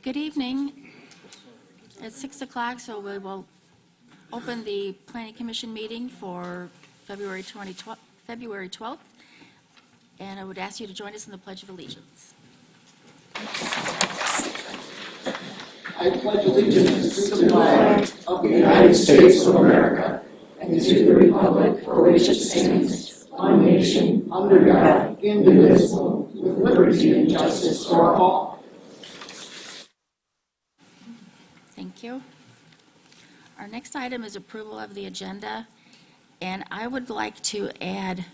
Good evening. It's 6 o'clock, so we will open the Planning Commission meeting for February 12th. And I would ask you to join us in the Pledge of Allegiance. I pledge allegiance to the flag of the United States of America and to the republic for which it stands, one nation, under God, indivisible, with liberty and justice for all. Thank you. Our next item is approval of the agenda, and I would like to add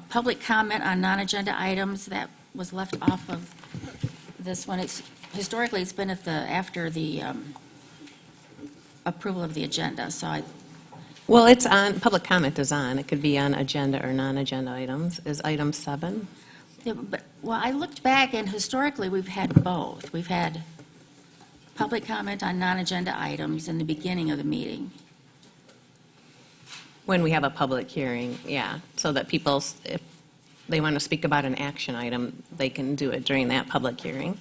public comment on non-agenda items that was left off of this one. Historically, it's been after the approval of the agenda, so Well, it's on, public comment is on. It could be on agenda or non-agenda items. Is item 7? Well, I looked back, and historically, we've had both. We've had public comment on non-agenda items in the beginning of the meeting. When we have a public hearing, yeah, so that people, if they want to speak about an action item, they can do it during that public hearing.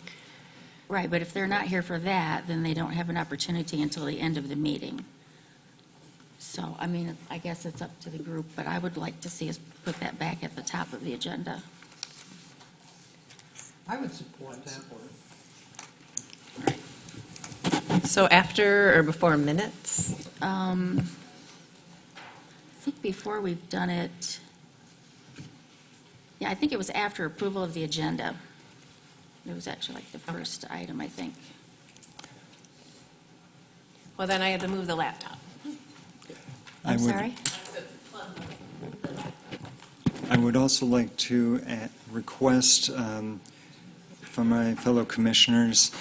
Right, but if they're not here for that, then they don't have an opportunity until the end of the meeting. So, I mean, I guess it's up to the group, but I would like to see us put that back at the top of the agenda. I would support that. So after or before minutes? I think before we've done it, yeah, I think it was after approval of the agenda. It was actually like the first item, I think. Well, then I had to move the laptop. I'm sorry? I would also like to request from my fellow commissioners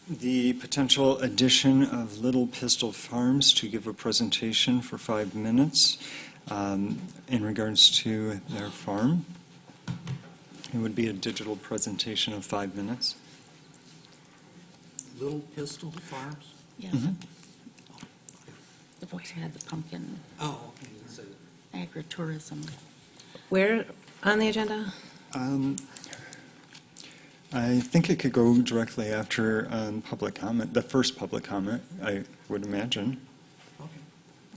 the potential addition of Little Pistol Farms to give a presentation for 5 minutes in regards to their farm. It would be a digital presentation of 5 minutes. Little Pistol Farms? Yeah. Mhm. The folks who had the pumpkin Oh, okay. So agritourism. Where on the agenda? I think it could go directly after public comment, the first public comment, I would imagine, okay.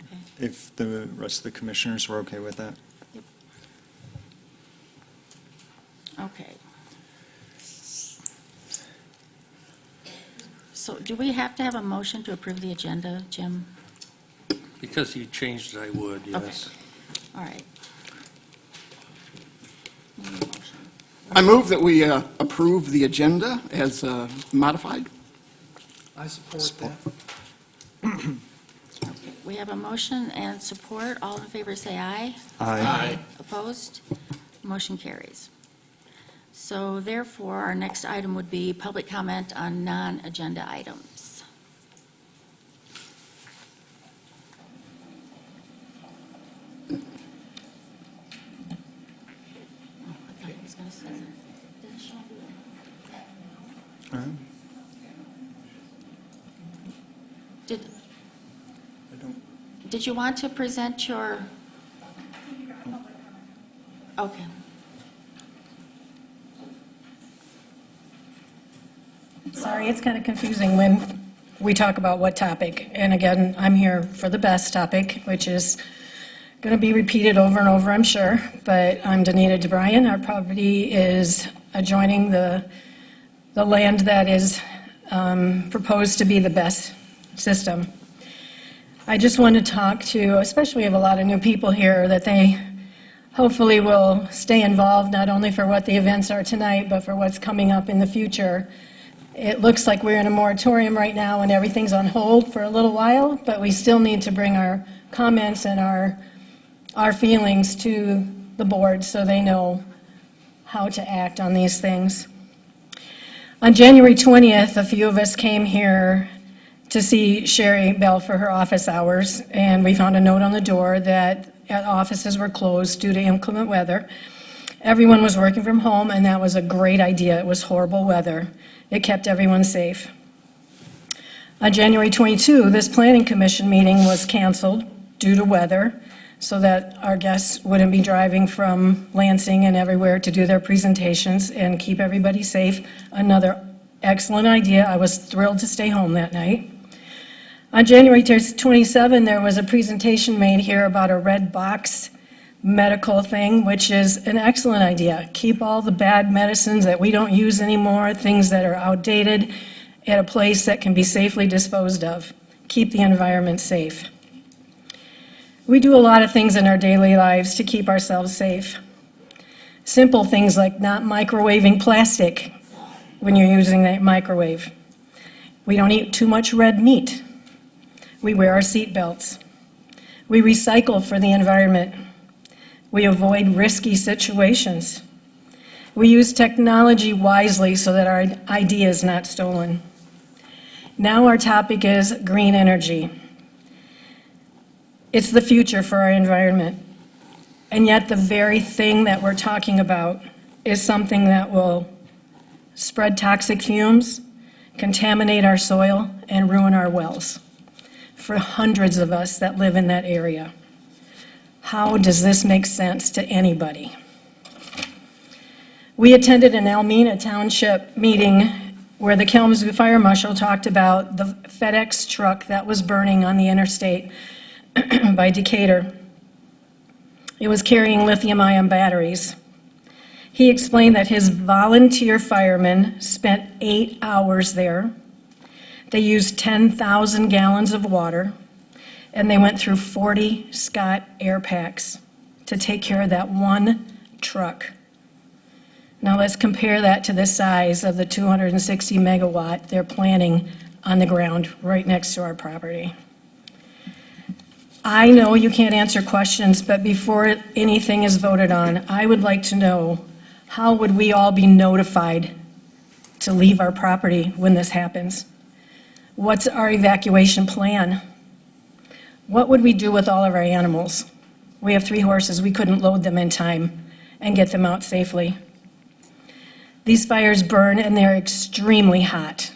Okay. if the rest of the commissioners were okay with that. Yep. Okay. So do we have to have a motion to approve the agenda, Jim? Because you changed it, I would, yes. Okay. All right. Need a motion. I move that we approve the agenda as modified. I support that. Okay, we have a motion and support. All in favor, say aye. Aye. Opposed? Motion carries. So therefore, our next item would be public comment on non-agenda items. Oh, I thought he was going to say something. Didn't Sean do it? All right. I don't. Did you want to present your? Okay. Sorry, it's kind of confusing when we talk about what topic. And again, I'm here for the best topic, which is going to be repeated over and over, I'm sure. But I'm Danita DeBryan. Our property is adjoining the land that is proposed to be the best system. I just want to talk to, especially we have a lot of new people here, that they hopefully will stay involved, not only for what the events are tonight, but for what's coming up in the future. It looks like we're in a moratorium right now and everything's on hold for a little while, but we still need to bring our comments and our feelings to the board so they know how to act on these things. On January 20th, a few of us came here to see Sherry Bell for her office hours, and we found a note on the door that offices were closed due to inclement weather. Everyone was working from home, and that was a great idea. It was horrible weather. It kept everyone safe. On January 22, this Planning Commission meeting was canceled due to weather, so that our guests wouldn't be driving from Lansing and everywhere to do their presentations and keep everybody safe. Another Excellent idea. I was thrilled to stay home that night. On January 27, there was a presentation made here about a red box medical thing, which is an excellent idea. Keep all the bad medicines that we don't use anymore, things that are outdated, at a place that can be safely disposed of. Keep the environment safe. We do a lot of things in our daily lives to keep ourselves safe. Simple things like not microwaving plastic when you're using that microwave. We don't eat too much red meat. We wear our seat belts. We recycle for the environment. We avoid risky situations. We use technology wisely so that our idea is not stolen. Now our topic is green energy. It's the future for our environment. And yet the very thing that we're talking about is something that will spread toxic fumes, contaminate our soil, and ruin our wells for hundreds of us that live in that area. How does this make sense to anybody? We attended an Oshtemo Township meeting where the Kalamazoo Fire Marshal talked about the FedEx truck that was burning on the interstate by Decatur. It was carrying lithium-ion batteries. He explained that his volunteer firemen spent 8 hours there. They used 10,000 gallons of water, and they went through 40 Scott air packs to take care of that one truck. Now let's compare that to the size of the 260 megawatt they're planning on the ground right next to our property. I know you can't answer questions, but before anything is voted on, I would like to know, how would we all be notified to leave our property when this happens? What's our evacuation plan? What would we do with all of our animals? We have 3 horses. We couldn't load them in time and get them out safely. These fires burn and they're extremely hot.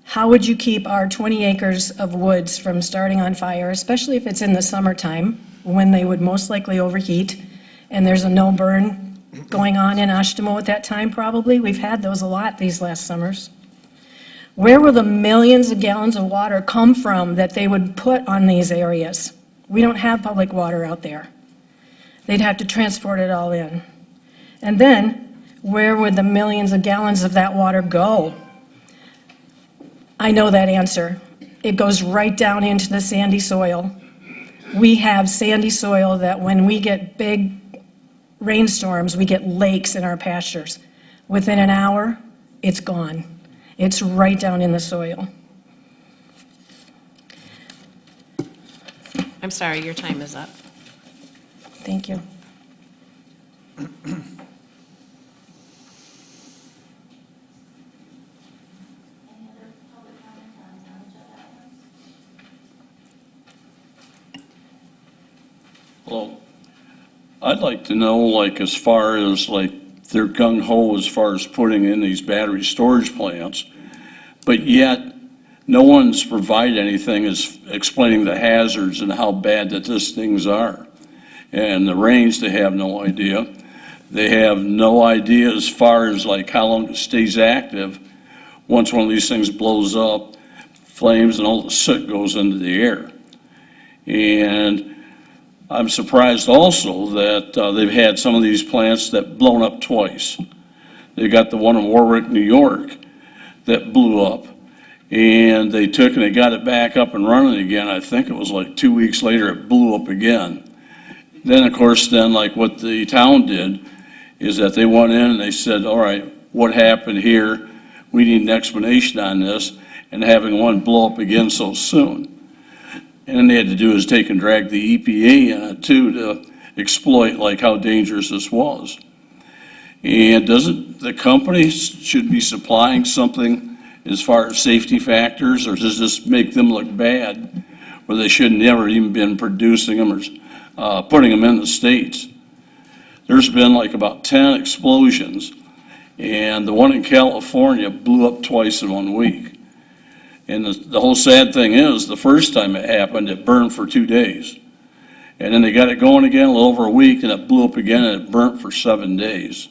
How would you keep our 20 acres of woods from starting on fire, especially if it's in the summertime when they would most likely overheat and there's a no burn going on in Oshtemo at that time probably? We've had those a lot these last summers. Where will the millions of gallons of water come from that they would put on these areas? We don't have public water out there. They'd have to transport it all in. And then, where would the millions of gallons of that water go? I know that answer. It goes right down into the sandy soil. We have sandy soil that when we get big rainstorms, we get lakes in our pastures. Within an hour, it's gone. It's right down in the soil. I'm sorry, your time is up. Thank you. Well, I'd like to know, like, as far as, like, they're gung-ho as far as putting in these battery storage plants, but yet no one's provided anything as explaining the hazards and how bad that these things are. And the rains, they have no idea. They have no idea as far as, like, how long it stays active. Once one of these things blows up, flames and all the soot goes into the air. And I'm surprised also that they've had some of these plants that blown up twice. They got the one in Warwick, New York, that blew up, and they took and they got it back up and running again. I think it was like 2 weeks later it blew up again. Then, of course, like what the town did is that they went in and they said, all right, what happened here? We need an explanation on this, and having one blow up again so soon. And then they had to do is take and drag the EPA in it too to exploit like how dangerous this was. And doesn't the company should be supplying something as far as safety factors, or does this make them look bad where they should never even been producing them or putting them in the States? There's been like about 10 explosions, and the one in California blew up twice in 1 week. And the whole sad thing is, the first time it happened, it burned for 2 days. And then they got it going again a little over a week, and it blew up again, and it burnt for 7 days.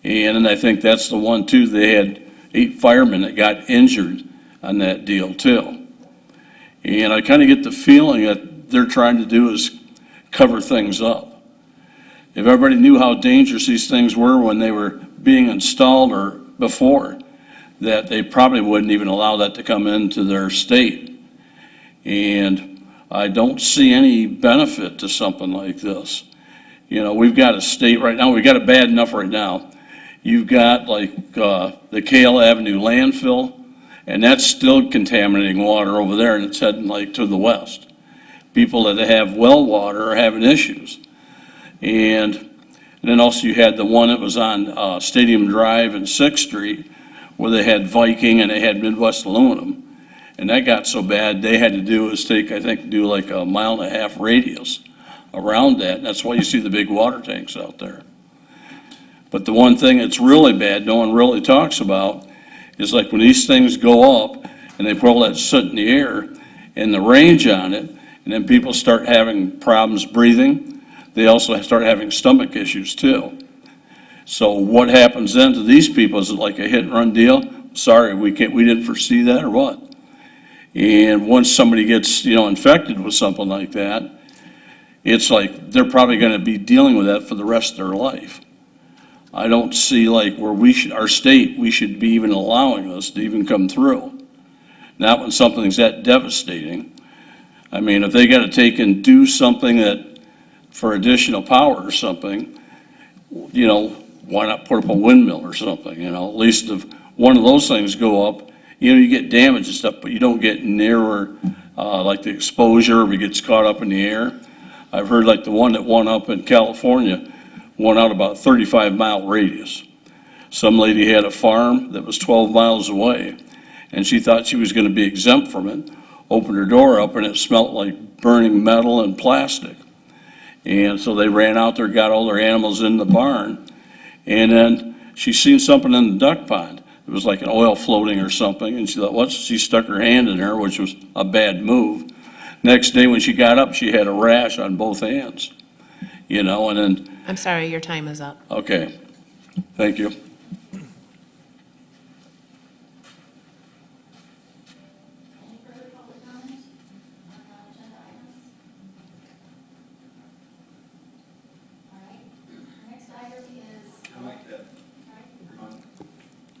And I think that's the one too, they had 8 firemen that got injured on that deal too. And I kind of get the feeling that they're trying to do is cover things up. If everybody knew how dangerous these things were when they were being installed or before, that they probably wouldn't even allow that to come into their state. And I don't see any benefit to something like this. You know, we've got a state right now, we've got it bad enough right now. You've got like the Kale Avenue landfill, and that's still contaminating water over there, and it's heading like to the west. People that have well water are having issues. And then also you had the one that was on Stadium Drive and 6th Street, where they had Viking and they had Midwest Aluminum. And that got so bad, they had to do is take, I think, do like a 1.5 mile radius around that. And that's why you see the big water tanks out there. But the one thing that's really bad, no one really talks about, is like when these things go up and they put all that soot in the air and the range on it, and then people start having problems breathing, they also start having stomach issues too. So what happens then to these people? Is it like a hit and run deal? Sorry, we didn't foresee that or what? And once somebody gets, infected with something like that, it's like they're probably going to be dealing with that for the rest of their life. I don't see like where our state, we should be even allowing this to even come through. Not when something's that devastating. I mean, if they got to take and do something that for additional power or something, why not put up a windmill or something, at least if one of those things go up, you get damage and stuff, but you don't get nearer, like the exposure, if it gets caught up in the air. I've heard like the one that went up in California, went out about 35-mile radius. Some lady had a farm that was 12 miles away, and she thought she was going to be exempt from it, opened her door up, and it smelled like burning metal and plastic. And so they ran out there, got all their animals in the barn, and then she seen something in the duck pond. It was like an oil floating or something, and she thought, what? She stuck her hand in there, which was a bad move. Next day when she got up, she had a rash on both hands, and then, I'm sorry, your time is up. okay, thank you. Any further public comment on non-agenda items? All right, next item is.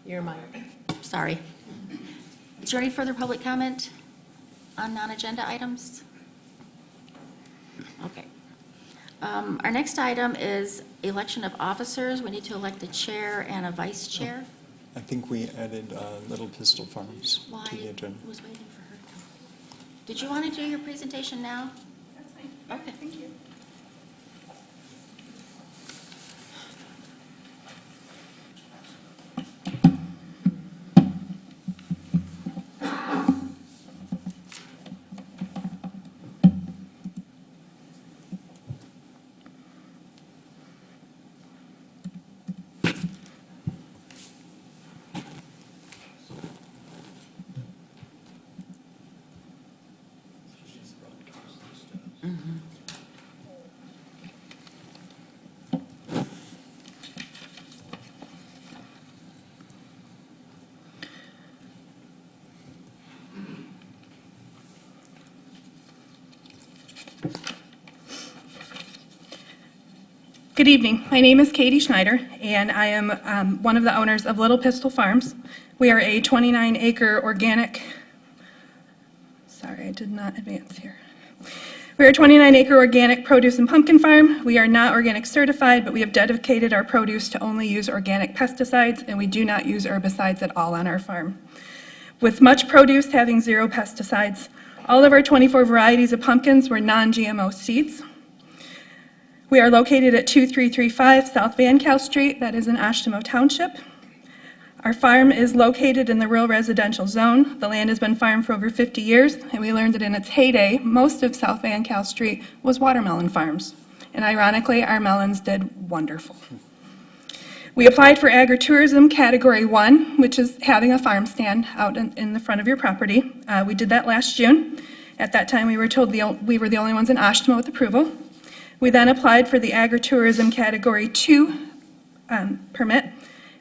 Your mic. Sorry. Is there any further public comment on non-agenda items? Okay. Our next item is election of officers. We need to elect a chair and a vice chair. I think we added Little Pistol Farms Why? to the agenda. I was waiting for her. Did you want to do your presentation now? That's fine. Okay. Thank you. Good evening. My name is Katie Schneider, and I am one of the owners of Little Pistol Farms. We are a 29-acre organic, sorry, I did not advance here. We are a 29-acre organic produce and pumpkin farm. We are not organic certified, but we have dedicated our produce to only use organic pesticides, and we do not use herbicides at all on our farm. With much produce having 0 pesticides, all of our 24 varieties of pumpkins were non-GMO seeds. We are located at 2335 South Van Cow Street, that is in Oshtemo Township. Our farm is located in the rural residential zone. The land has been farmed for over 50 years, and we learned that in its heyday, most of South Van Cow Street was watermelon farms. And ironically, our melons did wonderful. We applied for agritourism Category 1, which is having a farm stand out in the front of your property. We did that last June. At that time, we were told we were the only ones in Oshtemo with approval. We then applied for the agritourism Category 2 permit,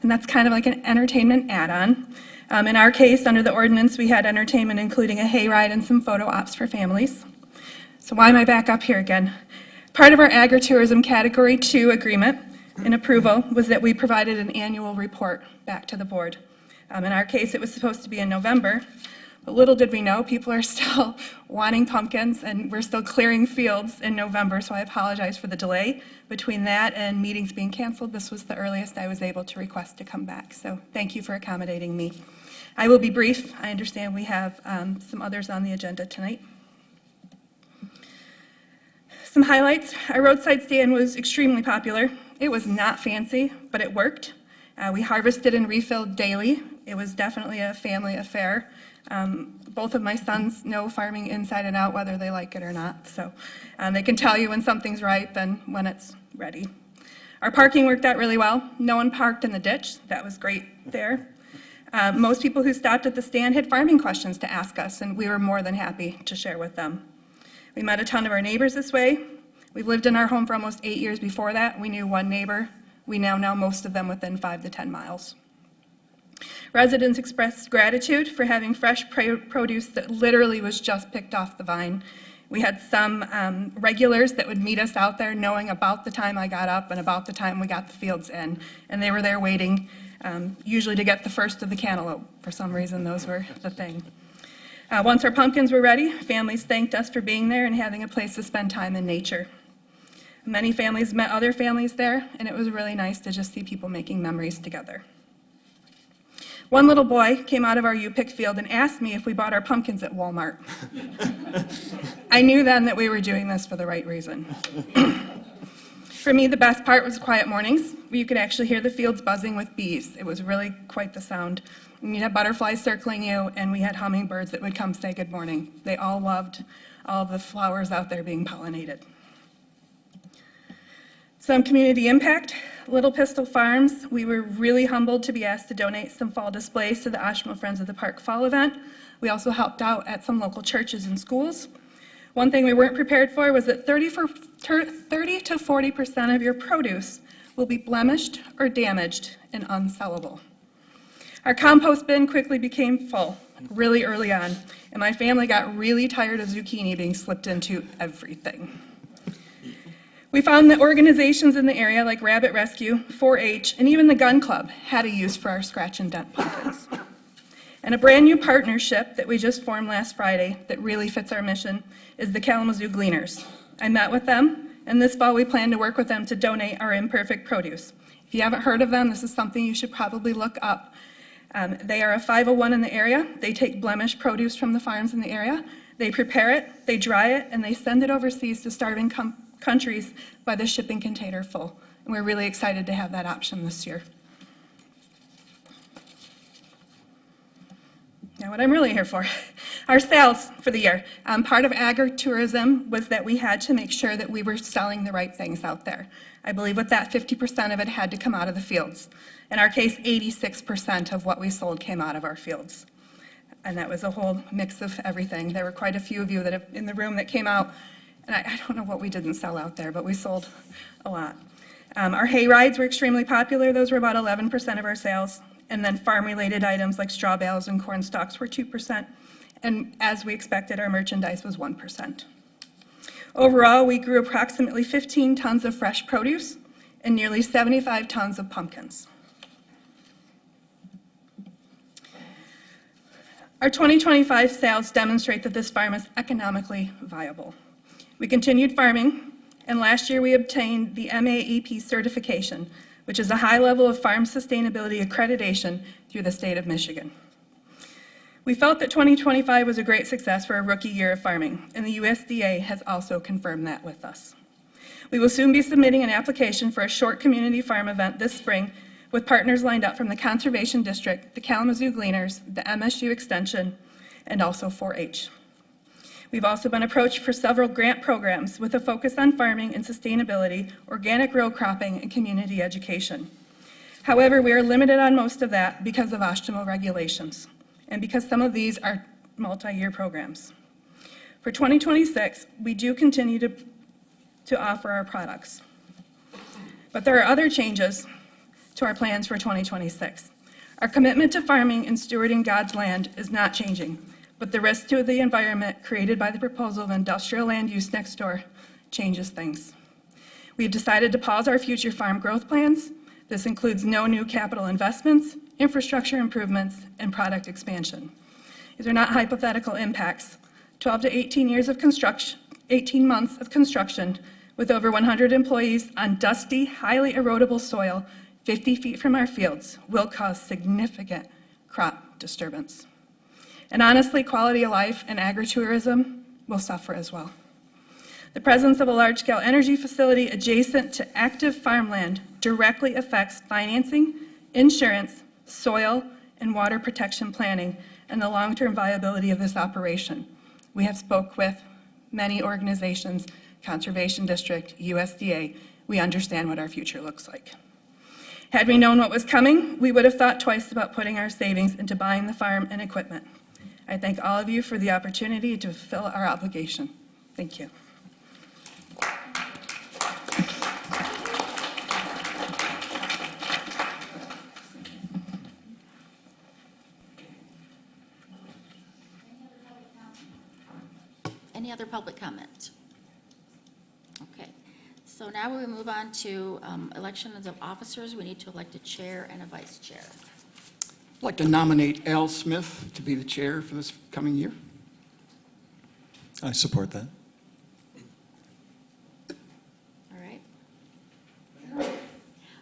and that's kind of like an entertainment add-on. In our case, under the ordinance, we had entertainment including a hayride and some photo ops for families. So why am I back up here again? Part of our agritourism Category 2 agreement and approval was that we provided an annual report back to the board. In our case, it was supposed to be in November, but little did we know, people are still wanting pumpkins, and we're still clearing fields in November, so I apologize for the delay. Between that and meetings being canceled, this was the earliest I was able to request to come back, so thank you for accommodating me. I will be brief. I understand we have some others on the agenda tonight. Some highlights. Our roadside stand was extremely popular. It was not fancy, but it worked. We harvested and refilled daily. It was definitely a family affair. Both of my sons know farming inside and out, whether they like it or not. So they can tell you when something's ripe and when it's ready. Our parking worked out really well. No one parked in the ditch. That was great there. Most people who stopped at the stand had farming questions to ask us, and we were more than happy to share with them. We met a ton of our neighbors this way. We've lived in our home for almost 8 years before that. We knew one neighbor. We now know most of them within 5 to 10 miles. Residents expressed gratitude for having fresh produce that literally was just picked off the vine. We had some regulars that would meet us out there knowing about the time I got up and about the time we got the fields in, and they were there waiting, usually to get the first of the cantaloupe. For some reason, those were the thing. Once our pumpkins were ready, families thanked us for being there and having a place to spend time in nature. Many families met other families there, and it was really nice to just see people making memories together. One little boy came out of our U-pick field and asked me if we bought our pumpkins at Walmart. I knew then that we were doing this for the right reason. For me, the best part was quiet mornings, where you could actually hear the fields buzzing with bees. It was really quite the sound. And you'd have butterflies circling you, and we had hummingbirds that would come say good morning. They all loved all of the flowers out there being pollinated. Some community impact. Little Pistol Farms, we were really humbled to be asked to donate some fall displays to the Oshtemo Friends of the Park Fall event. We also helped out at some local churches and schools. One thing we weren't prepared for was that 30 to 40% of your produce will be blemished or damaged and unsellable. Our compost bin quickly became full really early on, and my family got really tired of zucchini being slipped into everything. We found that organizations in the area like Rabbit Rescue, 4-H, and even the Gun Club had a use for our scratch and dent pumpkins. And a brand new partnership that we just formed last Friday that really fits our mission is the Kalamazoo Gleaners. I met with them, and this fall we plan to work with them to donate our imperfect produce. If you haven't heard of them, this is something you should probably look up. They are a 501 in the area. They take blemished produce from the farms in the area. They prepare it, they dry it, and they send it overseas to starving countries by the shipping container full. And we're really excited to have that option this year. Now, what I'm really here for, our sales for the year. Part of agritourism was that we had to make sure that we were selling the right things out there. I believe with that, 50% of it had to come out of the fields. In our case, 86% of what we sold came out of our fields. And that was a whole mix of everything. There were quite a few of you that have, in the room that came out, and I don't know what we didn't sell out there, but we sold a lot. Our hay rides were extremely popular. Those were about 11% of our sales. And then farm-related items like straw bales and corn stalks were 2%. And as we expected, our merchandise was 1%. Overall, we grew approximately 15 tons of fresh produce and nearly 75 tons of pumpkins. Our 2025 sales demonstrate that this farm is economically viable. We continued farming, and last year we obtained the MAEP certification, which is a high level of farm sustainability accreditation through the state of Michigan. We felt that 2025 was a great success for a rookie year of farming, and the USDA has also confirmed that with us. We will soon be submitting an application for a short community farm event this spring with partners lined up from the Conservation District, the Kalamazoo Gleaners, the MSU Extension, and also 4-H. We've also been approached for several grant programs with a focus on farming and sustainability, organic row cropping, and community education. However, we are limited on most of that because of Oshtemo regulations and because some of these are multi-year programs. For 2026, we do continue to offer our products. But there are other changes to our plans for 2026. Our commitment to farming and stewarding God's land is not changing, but the risk to the environment created by the proposal of industrial land use next door changes things. We've decided to pause our future farm growth plans. This includes no new capital investments, infrastructure improvements, and product expansion. These are not hypothetical impacts. 12 to 18 years of construction, 18 months of construction with over 100 employees on dusty, highly erodible soil 50 feet from our fields will cause significant crop disturbance. And honestly, quality of life and agritourism will suffer as well. The presence of a large-scale energy facility adjacent to active farmland directly affects financing, insurance, soil, and water protection planning, and the long-term viability of this operation. We have spoke with many organizations, Conservation District, USDA. We understand what our future looks like. Had we known what was coming, we would have thought twice about putting our savings into buying the farm and equipment. I thank all of you for the opportunity to fulfill our obligation. Thank you. Any other public comment? Okay, so now we move on to elections of officers. We need to elect a chair and a vice chair. I'd like to nominate Al Smith to be the chair for this coming year. I support that. All right.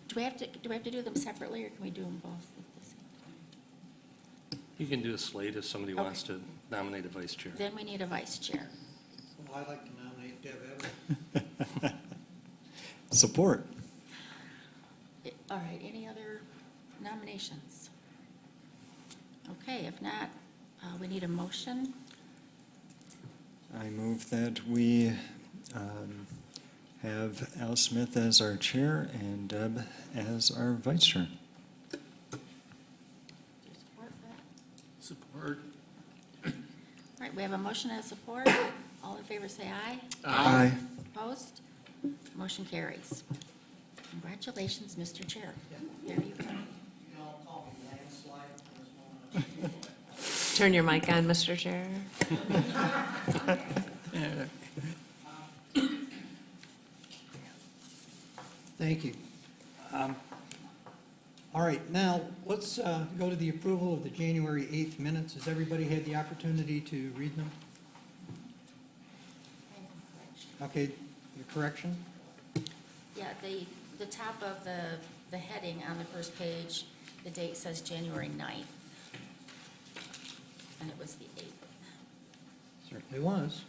Do we have to do them separately, or can we do them both at the same time? You can do a slate if somebody wants to nominate a vice chair. Then we need a vice chair. Well, I'd like to nominate Deb Evans. Support. All right, any other nominations? Okay, if not, we need a motion. I move that we have Al Smith as our chair and Deb as our vice chair. Do you support that? Support. All right, we have a motion and a support. All in favor, say aye. Aye. Opposed? Motion carries. Congratulations, Mr. Chair. There you go. Turn your mic on, Mr. Chair. Thank you. All right, now, let's go to the approval of the January 8th minutes. Has everybody had the opportunity to read them? Okay, the correction? Yeah, the top of the heading on the first page, the date says January 9th. And it was the 8th. Certainly was.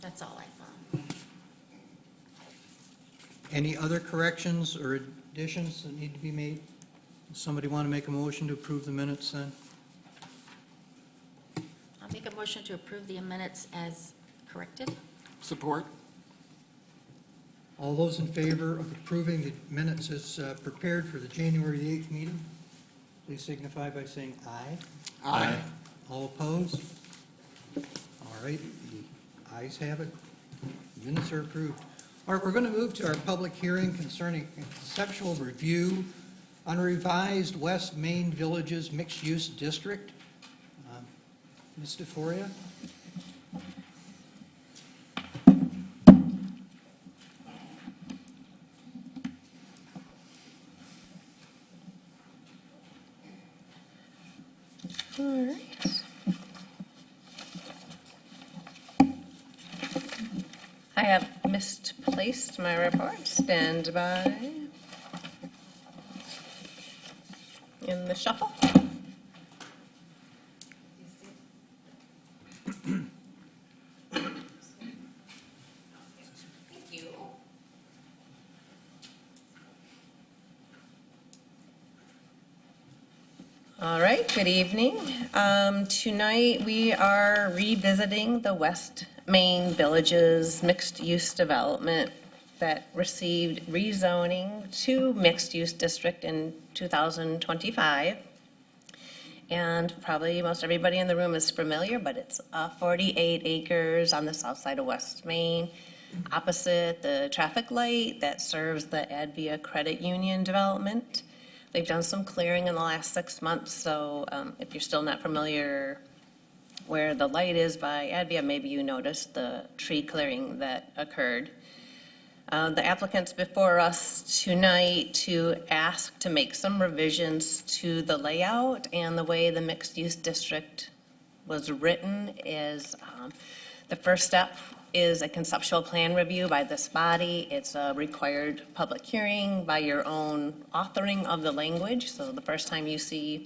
That's all I found. Any other corrections or additions that need to be made? Does somebody want to make a motion to approve the minutes then? I'll make a motion to approve the minutes as corrected. Support. All those in favor of approving the minutes as prepared for the January 8th meeting, please signify by saying aye. Aye. All opposed? All right, the ayes have it. Minutes are approved. All right, we're going to move to our public hearing concerning conceptual review on revised West Main Villages mixed-use district. Ms. DeForia? All right. I have misplaced my report. Stand by. In the shuffle. Thank you. All right, good evening. Tonight, we are revisiting the West Main Villages mixed-use development that received rezoning to mixed-use district in 2025. And probably most everybody in the room is familiar, but it's 48 acres on the south side of West Main, opposite the traffic light that serves the Advia Credit Union development. They've done some clearing in the last 6 months, so if you're still not familiar where the light is by Advia, maybe you noticed the tree clearing that occurred. The applicant's before us tonight to ask to make some revisions to the layout and the way the mixed-use district was written is, the first step is a conceptual plan review by this body. It's a required public hearing by your own authoring of the language. So the first time you see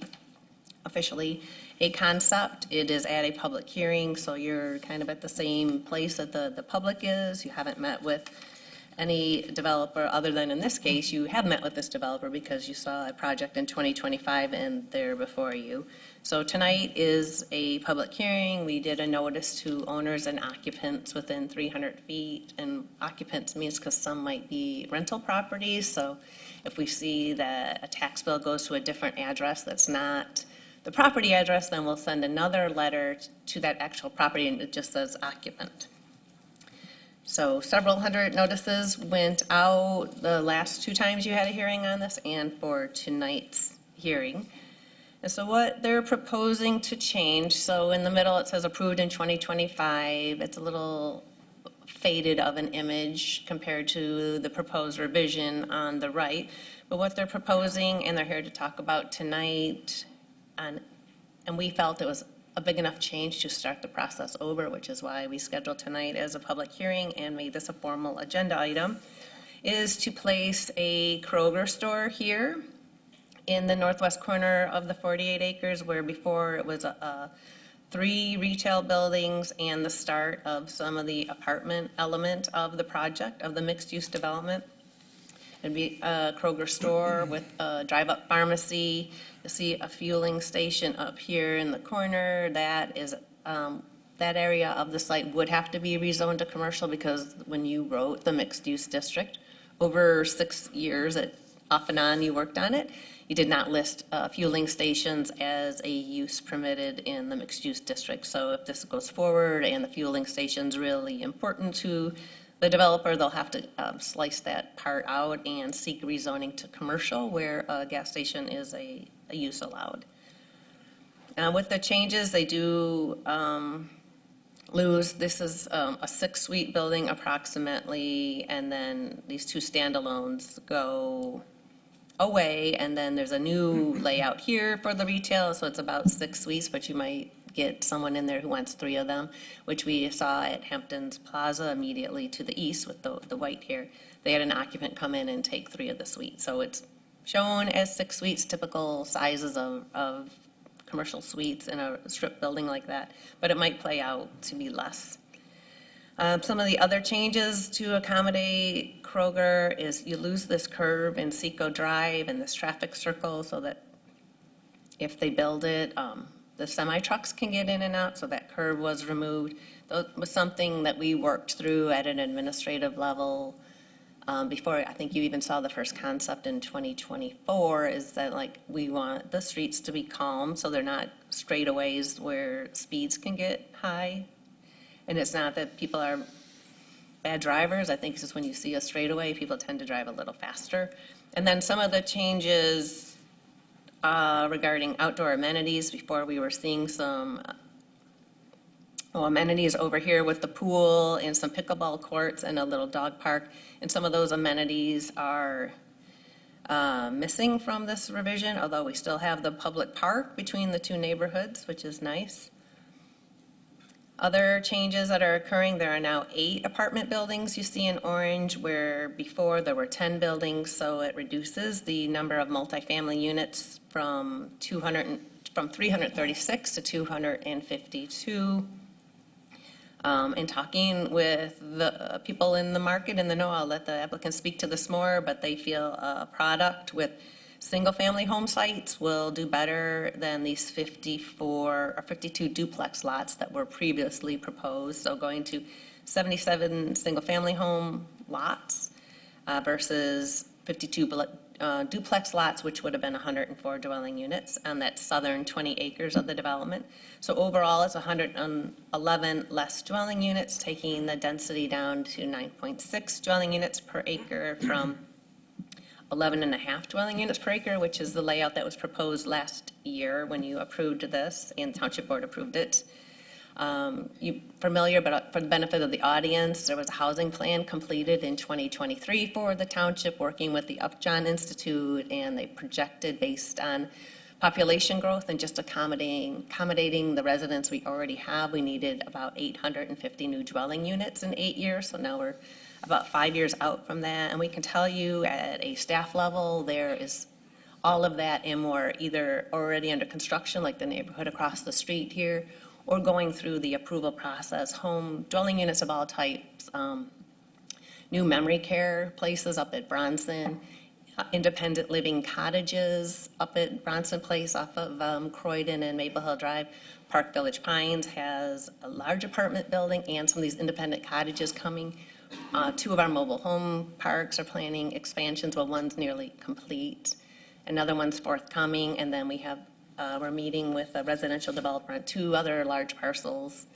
officially a concept, it is at a public hearing, so you're kind of at the same place that the public is. You haven't met with any developer, other than in this case, you have met with this developer because you saw a project in 2025 and they're before you. So tonight is a public hearing. We did a notice to owners and occupants within 300 feet, and occupants means because some might be rental properties, so if we see that a tax bill goes to a different address that's not the property address, then we'll send another letter to that actual property and it just says occupant. So several hundred notices went out the last 2 times you had a hearing on this and for tonight's hearing. And so what they're proposing to change, so in the middle it says approved in 2025. It's a little faded of an image compared to the proposed revision on the right. But what they're proposing, and they're here to talk about tonight, and we felt it was a big enough change to start the process over, which is why we scheduled tonight as a public hearing and made this a formal agenda item, is to place a Kroger store here in the northwest corner of the 48 acres, where before it was 3 retail buildings and the start of some of the apartment element of the project, of the mixed-use development. It'd be a Kroger store with a drive-up pharmacy. You'll see a fueling station up here in the corner. That is, that area of the site would have to be rezoned to commercial because when you wrote the mixed-use district, over 6 years, off and on you worked on it, you did not list fueling stations as a use permitted in the mixed-use district. So if this goes forward and the fueling station's really important to the developer, they'll have to slice that part out and seek rezoning to commercial where a gas station is a use allowed. With the changes, they do lose, this is a 6-suite building approximately, and then these 2 standalones go away, and then there's a new layout here for the retail, so it's about 6 suites, but you might get someone in there who wants 3 of them, which we saw at Hampton's Plaza immediately to the east with the white here. They had an occupant come in and take 3 of the suites. So it's shown as 6 suites, typical sizes of commercial suites in a strip building like that, but it might play out to be less. Some of the other changes to accommodate Kroger is you lose this curve in Seco Drive and this traffic circle so that if they build it, the semi-trucks can get in and out, so that curve was removed. That was something that we worked through at an administrative level before. I think you even saw the first concept in 2024, is that like we want the streets to be calm so they're not straightaways where speeds can get high. And it's not that people are bad drivers. I think it's just when you see a straightaway, people tend to drive a little faster. And then some of the changes regarding outdoor amenities. Before we were seeing some amenities over here with the pool and some pickleball courts and a little dog park. And some of those amenities are missing from this revision, although we still have the public park between the 2 neighborhoods, which is nice. Other changes that are occurring, there are now 8 apartment buildings you see in orange, where before there were 10 buildings, so it reduces the number of multifamily units from 336 to 252. In talking with the people in the market in the know, I'll let the applicant speak to this more, but they feel a product with single-family home sites will do better than these 54 or 52 duplex lots that were previously proposed. So going to 77 single-family home lots versus 52 duplex lots, which would have been 104 dwelling units on that southern 20 acres of the development. So overall, it's 111 less dwelling units, taking the density down to 9.6 dwelling units per acre from 11 and a half dwelling units per acre, which is the layout that was proposed last year when you approved this and the Township Board approved it. You familiar, but for the benefit of the audience, there was a housing plan completed in 2023 for the township, working with the Upjohn Institute, and they projected based on population growth and just accommodating the residents we already have. We needed about 850 new dwelling units in 8 years, so now we're about 5 years out from that. And we can tell you at a staff level, there is all of that and more either already under construction, like the neighborhood across the street here, or going through the approval process, dwelling units of all types, new memory care places up at Bronson, independent living cottages up at Bronson Place off of Croydon and Maple Hill Drive. Park Village Pines has a large apartment building and some of these independent cottages coming. 2 of our mobile home parks are planning expansions, well, one's nearly complete. Another one's forthcoming, and then we're meeting with a residential developer on 2 other large parcels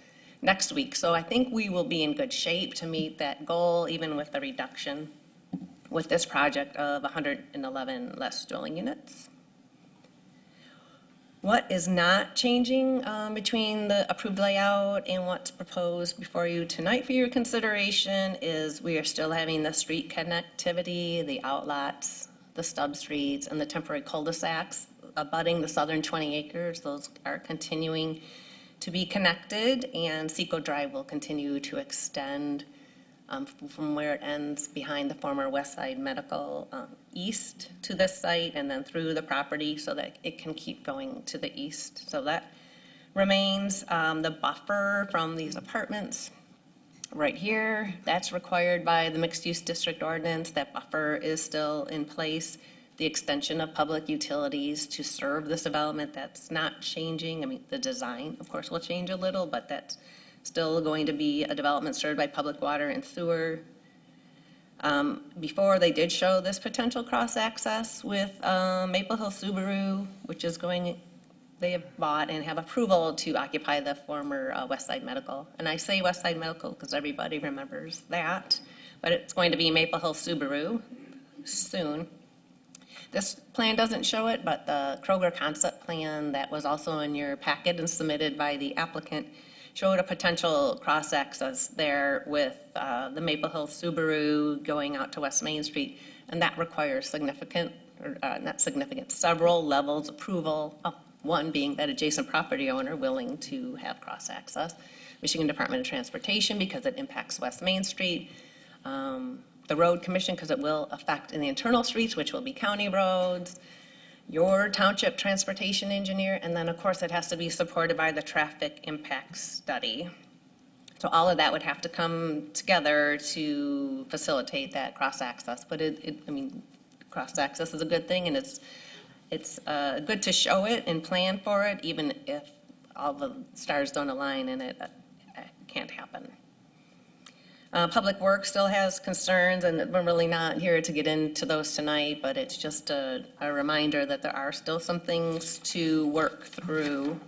next week. So I think we will be in good shape to meet that goal, even with the reduction with this project of 111 less dwelling units. What is not changing between the approved layout and what's proposed before you tonight for your consideration is we are still having the street connectivity, the outlots, the stub streets, and the temporary cul-de-sacs abutting the southern 20 acres. Those are continuing to be connected, and Seco Drive will continue to extend from where it ends behind the former Westside Medical east to this site and then through the property so that it can keep going to the east. So that remains. The buffer from these apartments right here, that's required by the mixed-use district ordinance. That buffer is still in place. The extension of public utilities to serve this development, that's not changing. I mean, the design, of course, will change a little, but that's still going to be a development served by public water and sewer. Before, they did show this potential cross-access with Maple Hill Subaru, which is they have bought and have approval to occupy the former Westside Medical. And I say Westside Medical because everybody remembers that, but it's going to be Maple Hill Subaru soon. This plan doesn't show it, but the Kroger concept plan that was also in your packet and submitted by the applicant showed a potential cross-access there with the Maple Hill Subaru going out to West Main Street, and that requires several levels approval, one being that adjacent property owner willing to have cross-access, Michigan Department of Transportation because it impacts West Main Street, the Road Commission because it will affect in the internal streets, which will be county roads, your township transportation engineer, and then of course it has to be supported by the traffic impact study. So all of that would have to come together to facilitate that cross-access. But cross-access is a good thing, and it's good to show it and plan for it, even if all the stars don't align and it can't happen. Public Works still has concerns, and we're really not here to get into those tonight, but it's just a reminder that there are still some things to work through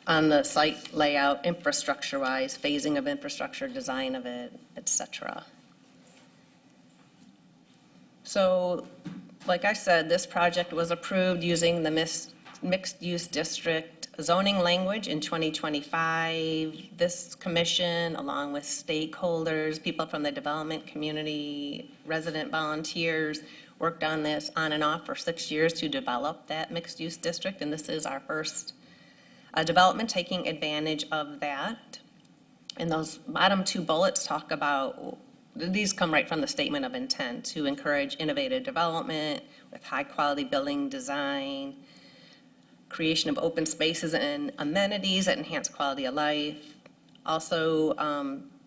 on the site layout, infrastructure-wise, phasing of infrastructure, design of it, et cetera. So, like I said, this project was approved using the mixed-use district zoning language in 2025. This commission, along with stakeholders, people from the development community, resident volunteers, worked on this on and off for 6 years to develop that mixed-use district, and this is our first development taking advantage of that. And those bottom 2 bullets talk about, these come right from the statement of intent, to encourage innovative development with high-quality building design, creation of open spaces and amenities that enhance quality of life. Also,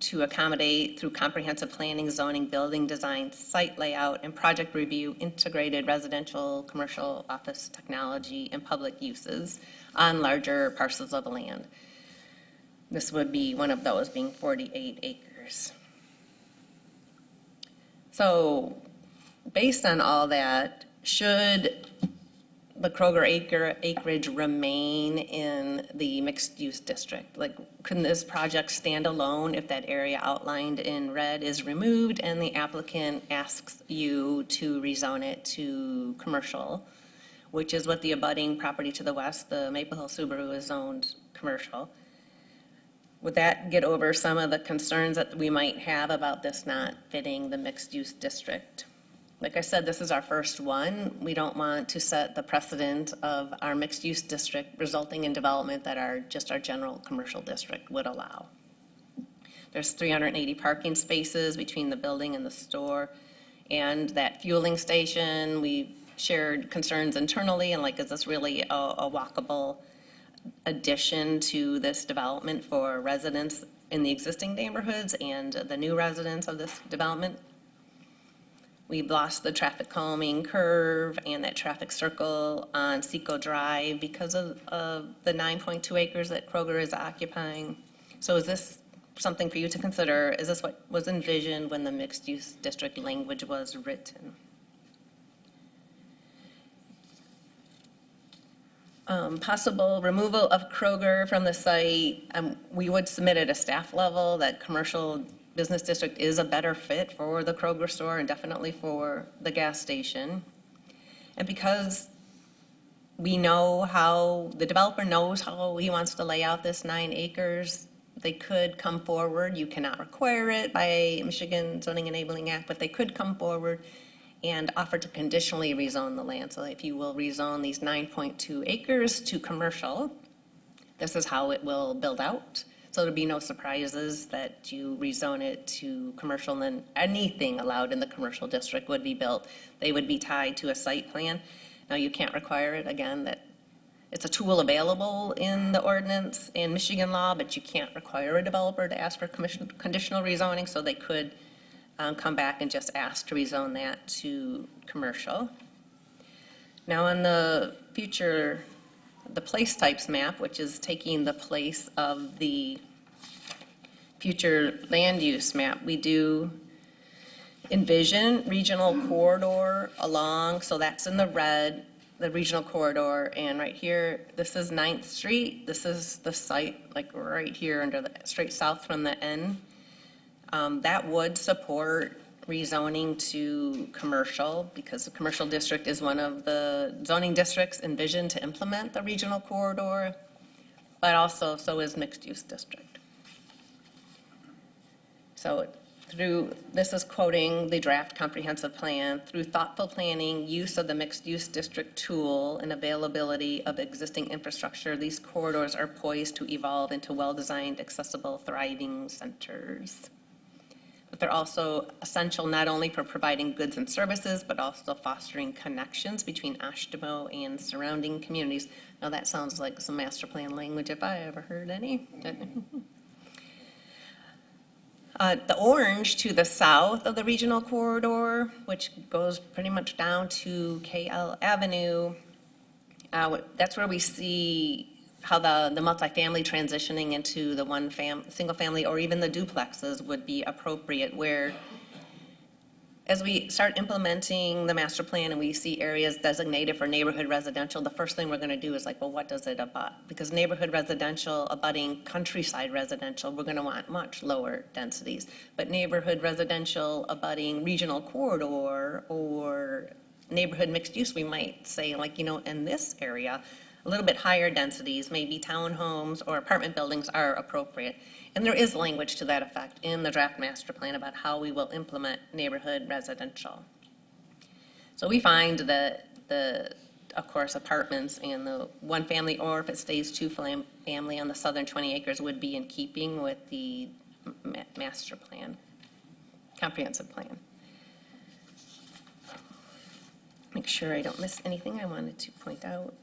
to accommodate through comprehensive planning, zoning, building design, site layout, and project review, integrated residential, commercial, office technology, and public uses on larger parcels of land. This would be one of those, being 48 acres. So, based on all that, should the Kroger acreage remain in the mixed-use district? Like, can this project stand alone if that area outlined in red is removed and the applicant asks you to rezone it to commercial, which is what the abutting property to the west, the Maple Hill Subaru, is zoned commercial? Would that get over some of the concerns that we might have about this not fitting the mixed-use district? Like I said, this is our first one. We don't want to set the precedent of our mixed-use district resulting in development that our general commercial district would allow. There's 380 parking spaces between the building and the store, and that fueling station, we shared concerns internally, and like, is this really a walkable addition to this development for residents in the existing neighborhoods and the new residents of this development? We've lost the traffic calming curve and that traffic circle on Seco Drive because of the 9.2 acres that Kroger is occupying. So is this something for you to consider? Is this what was envisioned when the mixed-use district language was written? Possible removal of Kroger from the site. We would submit at a staff level that commercial business district is a better fit for the Kroger store and definitely for the gas station. And because we know how, the developer knows how he wants to lay out this 9 acres, they could come forward. You cannot require it by Michigan Zoning Enabling Act, but they could come forward and offer to conditionally rezone the land. So if you will rezone these 9.2 acres to commercial, this is how it will build out. So there'll be no surprises that you rezone it to commercial, and then anything allowed in the commercial district would be built. They would be tied to a site plan. Now, you can't require it, again, that it's a tool available in the ordinance and Michigan law, but you can't require a developer to ask for conditional rezoning, so they could come back and just ask to rezone that to commercial. Now, on the future, the place types map, which is taking the place of the future land use map, we do envision regional corridor along, so that's in the red, the regional corridor, and right here, this is 9th Street. This is the site, like right here under the, straight south from the N. That would support rezoning to commercial because the commercial district is one of the zoning districts envisioned to implement the regional corridor, but also so is mixed use district. So this is quoting the draft comprehensive plan, through thoughtful planning, use of the mixed use district tool, and availability of existing infrastructure, these corridors are poised to evolve into well-designed, accessible, thriving centers. But they're also essential not only for providing goods and services, but also fostering connections between Oshtemo and surrounding communities. Now that sounds like some master plan language if I ever heard any. The orange to the south of the regional corridor, which goes pretty much down to KL Avenue, that's where we see how the multifamily transitioning into the single family or even the duplexes would be appropriate, where as we start implementing the master plan and we see areas designated for neighborhood residential, the first thing we're going to do is like, well, what does it abut? Because neighborhood residential abutting countryside residential, we're going to want much lower densities. But neighborhood residential abutting regional corridor or neighborhood mixed use, we might say, like, in this area, a little bit higher densities, maybe townhomes or apartment buildings are appropriate. And there is language to that effect in the draft master plan about how we will implement neighborhood residential. So we find that of course, apartments and the one family, or if it stays two family on the southern 20 acres, would be in keeping with the master plan, comprehensive plan. Make sure I don't miss anything I wanted to point out.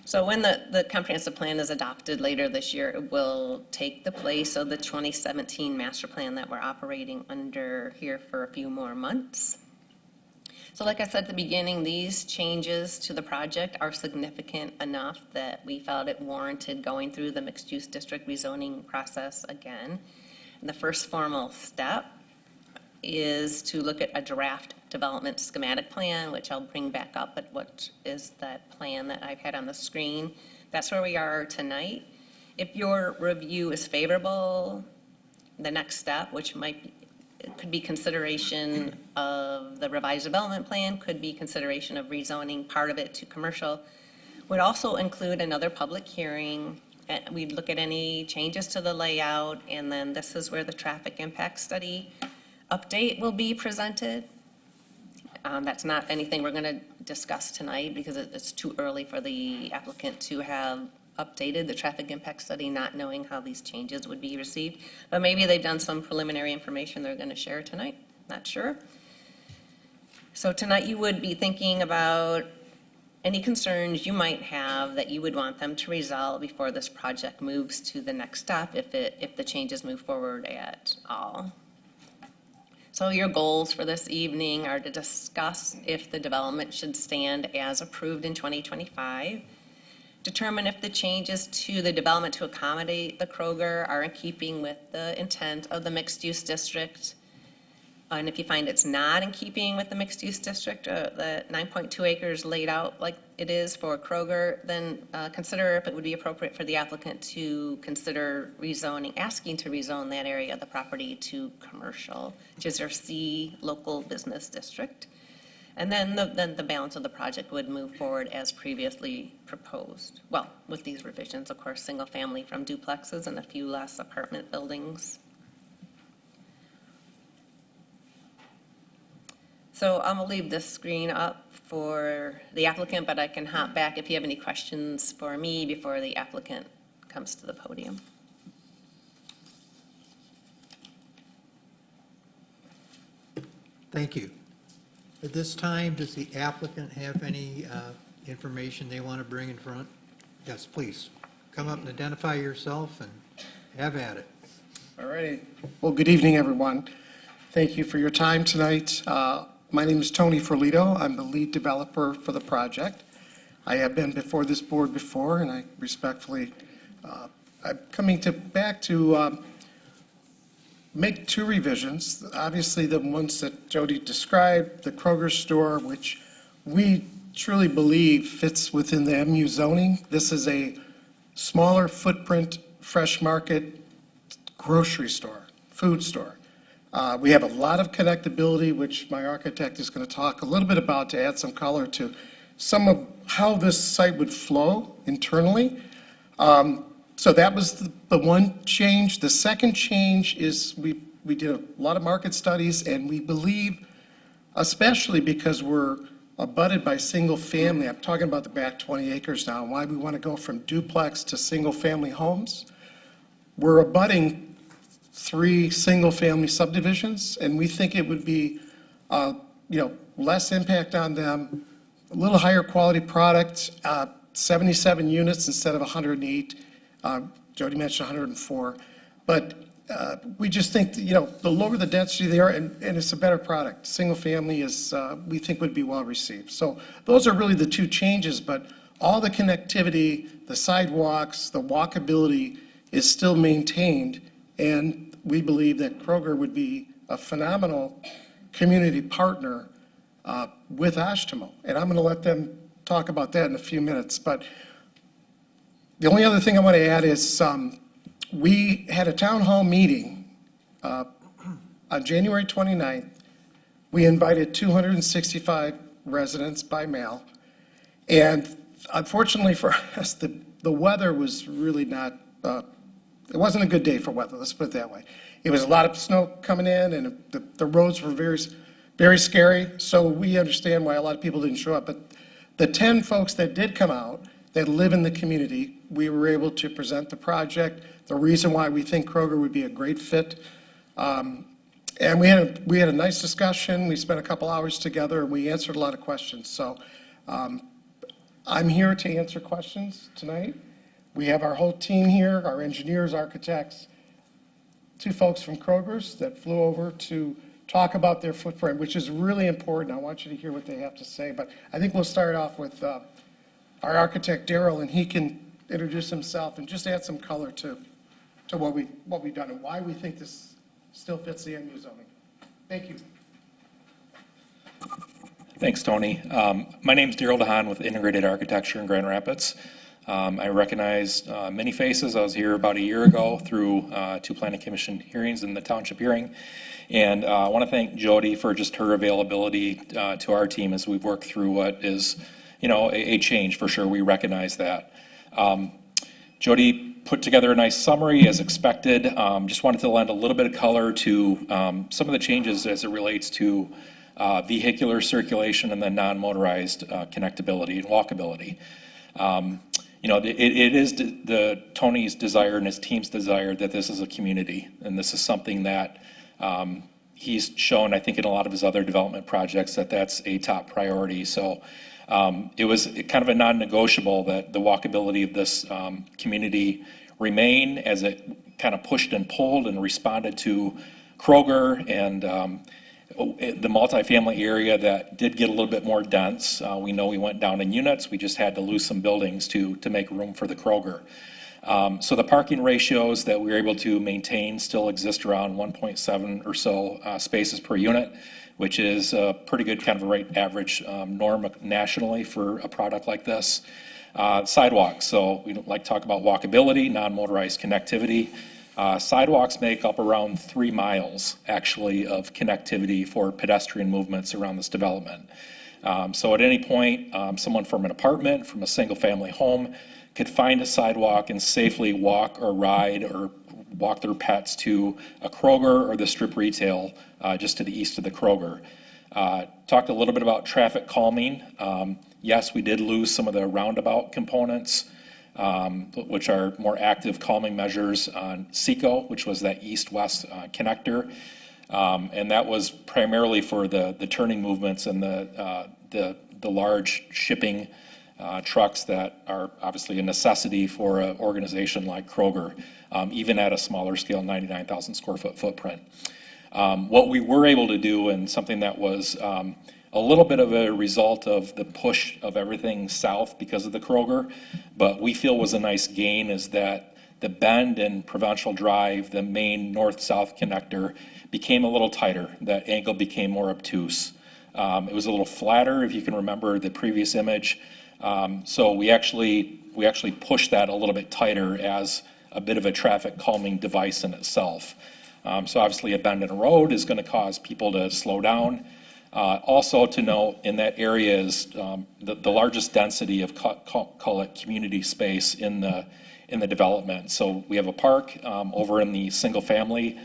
So when the comprehensive plan is adopted later this year, it will take the place of the 2017 master plan that we're operating under here for a few more months. So like I said at the beginning, these changes to the project are significant enough that we felt it warranted going through the mixed-use district rezoning process again. And the first formal step is to look at a draft development schematic plan, which I'll bring back up, but what is that plan that I've had on the screen? That's where we are tonight. If your review is favorable, the next step, which might be, it could be consideration of the revised development plan, could be consideration of rezoning part of it to commercial, would also include another public hearing. We'd look at any changes to the layout, and then this is where the traffic impact study update will be presented. That's not anything we're going to discuss tonight because it's too early for the applicant to have updated the traffic impact study, not knowing how these changes would be received. But maybe they've done some preliminary information they're going to share tonight, not sure. So tonight you would be thinking about any concerns you might have that you would want them to resolve before this project moves to the next step, if the changes move forward at all. So your goals for this evening are to discuss if the development should stand as approved in 2025, determine if the changes to the development to accommodate the Kroger are in keeping with the intent of the mixed-use district, and if you find it's not in keeping with the mixed-use district, the 9.2 acres laid out like it is for Kroger, then consider if it would be appropriate for the applicant to consider rezoning, asking to rezone that area of the property to commercial, which is our C local business district. And then the balance of the project would move forward as previously proposed. Well, with these revisions, of course, single family from duplexes and a few less apartment buildings. So I'm gonna leave this screen up for the applicant, but I can hop back if you have any questions for me before the applicant comes to the podium. Thank you. At this time, does the applicant have any information they want to bring in front? Yes, please. Come up and identify yourself and have at it. All right. Well, good evening, everyone. Thank you for your time tonight. My name is Tony Ferlito. I'm the lead developer for the project. I have been before this board before, and I respectfully, I'm coming back to make two revisions. Obviously, the ones that Jody described, the Kroger store, which we truly believe fits within the MU zoning. This is a smaller footprint, fresh market grocery store, food store. We have a lot of connectability, which my architect is going to talk a little bit about to add some color to some of how this site would flow internally. So that was the one change. The second change is we did a lot of market studies, and we believe, especially because we're abutted by single family, I'm talking about the back 20 acres now, and why we want to go from duplex to single family homes. We're abutting 3 single-family subdivisions, and we think it would be, less impact on them, a little higher quality product, 77 units instead of 108. Jody mentioned 104. But we just think, the lower the density there, and it's a better product. Single-family is, we think, would be well-received. So those are really the two changes, but all the connectivity, the sidewalks, the walkability is still maintained, and we believe that Kroger would be a phenomenal community partner with Oshtemo. And I'm going to let them talk about that in a few minutes. But the only other thing I want to add is we had a town hall meeting on January 29th. We invited 265 residents by mail. And unfortunately for us, the weather was really not it wasn't a good day for weather, let's put it that way. It was a lot of snow coming in, and the roads were very, very scary, so we understand why a lot of people didn't show up. But the 10 folks that did come out, that live in the community, we were able to present the project, the reason why we think Kroger would be a great fit. And we had a nice discussion. We spent a couple hours together, and we answered a lot of questions. So I'm here to answer questions tonight. We have our whole team here, our engineers, architects, 2 folks from Kroger's that flew over to talk about their footprint, which is really important. I want you to hear what they have to say. But I think we'll start off with our architect, Daryl, and he can introduce himself and just add some color to what we've done and why we think this still fits the MU zoning. Thank you. Thanks, Tony. My name's Daryl DeHaan with Integrated Architecture in Grand Rapids. I recognize many faces. I was here about a year ago through 2 Planning Commission hearings and the township hearing. And I want to thank Jody for just her availability to our team as we've worked through what is, a change for sure. We recognize that. Jody put together a nice summary as expected. Just wanted to lend a little bit of color to some of the changes as it relates to vehicular circulation and then non-motorized connectability and walkability. It is Tony's desire and his team's desire that this is a community, and this is something that he's shown, I think, in a lot of his other development projects, that that's a top priority. So it was kind of a non-negotiable that the walkability of this community remain as it kind of pushed and pulled and responded to Kroger and the multifamily area that did get a little bit more dense. We know we went down in units. We just had to lose some buildings to make room for the Kroger. So the parking ratios that we were able to maintain still exist around 1.7 or so spaces per unit, which is a pretty good kind of a rate average norm nationally for a product like this. Sidewalks, so we don't like to talk about walkability, non-motorized connectivity. Sidewalks make up around 3 miles, actually, of connectivity for pedestrian movements around this development. So at any point, someone from an apartment, from a single-family home, could find a sidewalk and safely walk or ride or walk their pets to a Kroger or the strip retail just to the east of the Kroger. Talked a little bit about traffic calming. Yes, we did lose some of the roundabout components, which are more active calming measures on SECO, which was that east-west connector. And that was primarily for the turning movements and the large shipping trucks that are obviously a necessity for an organization like Kroger, even at a smaller scale, 99,000 square foot footprint. What we were able to do, and something that was a little bit of a result of the push of everything south because of the Kroger, but we feel was a nice gain, is that the bend in Provincial Drive, the main north-south connector, became a little tighter. That angle became more obtuse. It was a little flatter, if you can remember the previous image. So we actually pushed that a little bit tighter as a bit of a traffic calming device in itself. So obviously a bend in a road is going to cause people to slow down. Also to note, in that area is the largest density of call it community space in the development. So we have a park over in the single family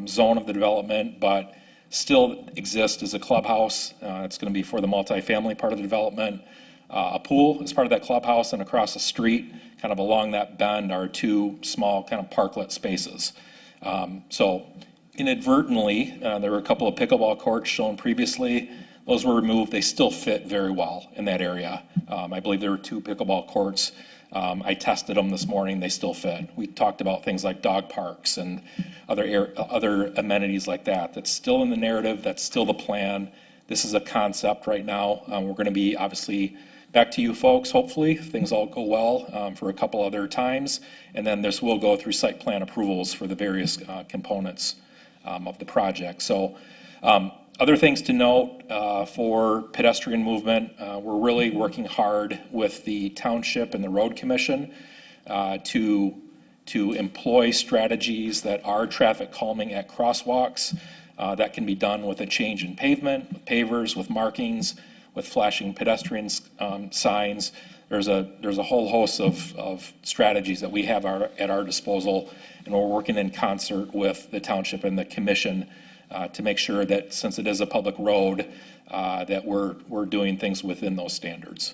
zone of the development, but still exists as a clubhouse. It's going to be for the multifamily part of the development. A pool is part of that clubhouse, and across the street, kind of along that bend, are 2 small kind of parklet spaces. So inadvertently, there were a couple of pickleball courts shown previously. Those were removed. They still fit very well in that area. I believe there were 2 pickleball courts. I tested them this morning. They still fit. We talked about things like dog parks and other amenities like that. That's still in the narrative. That's still the plan. This is a concept right now. We're going to be obviously back to you folks, hopefully, if things all go well, for a couple other times. And then this will go through site plan approvals for the various components of the project. So other things to note for pedestrian movement, we're really working hard with the township and the road commission to employ strategies that are traffic calming at crosswalks. That can be done with a change in pavement, with pavers, with markings, with flashing pedestrian signs. There's a whole host of strategies that we have at our disposal, and we're working in concert with the township and the commission to make sure that, since it is a public road, that we're doing things within those standards.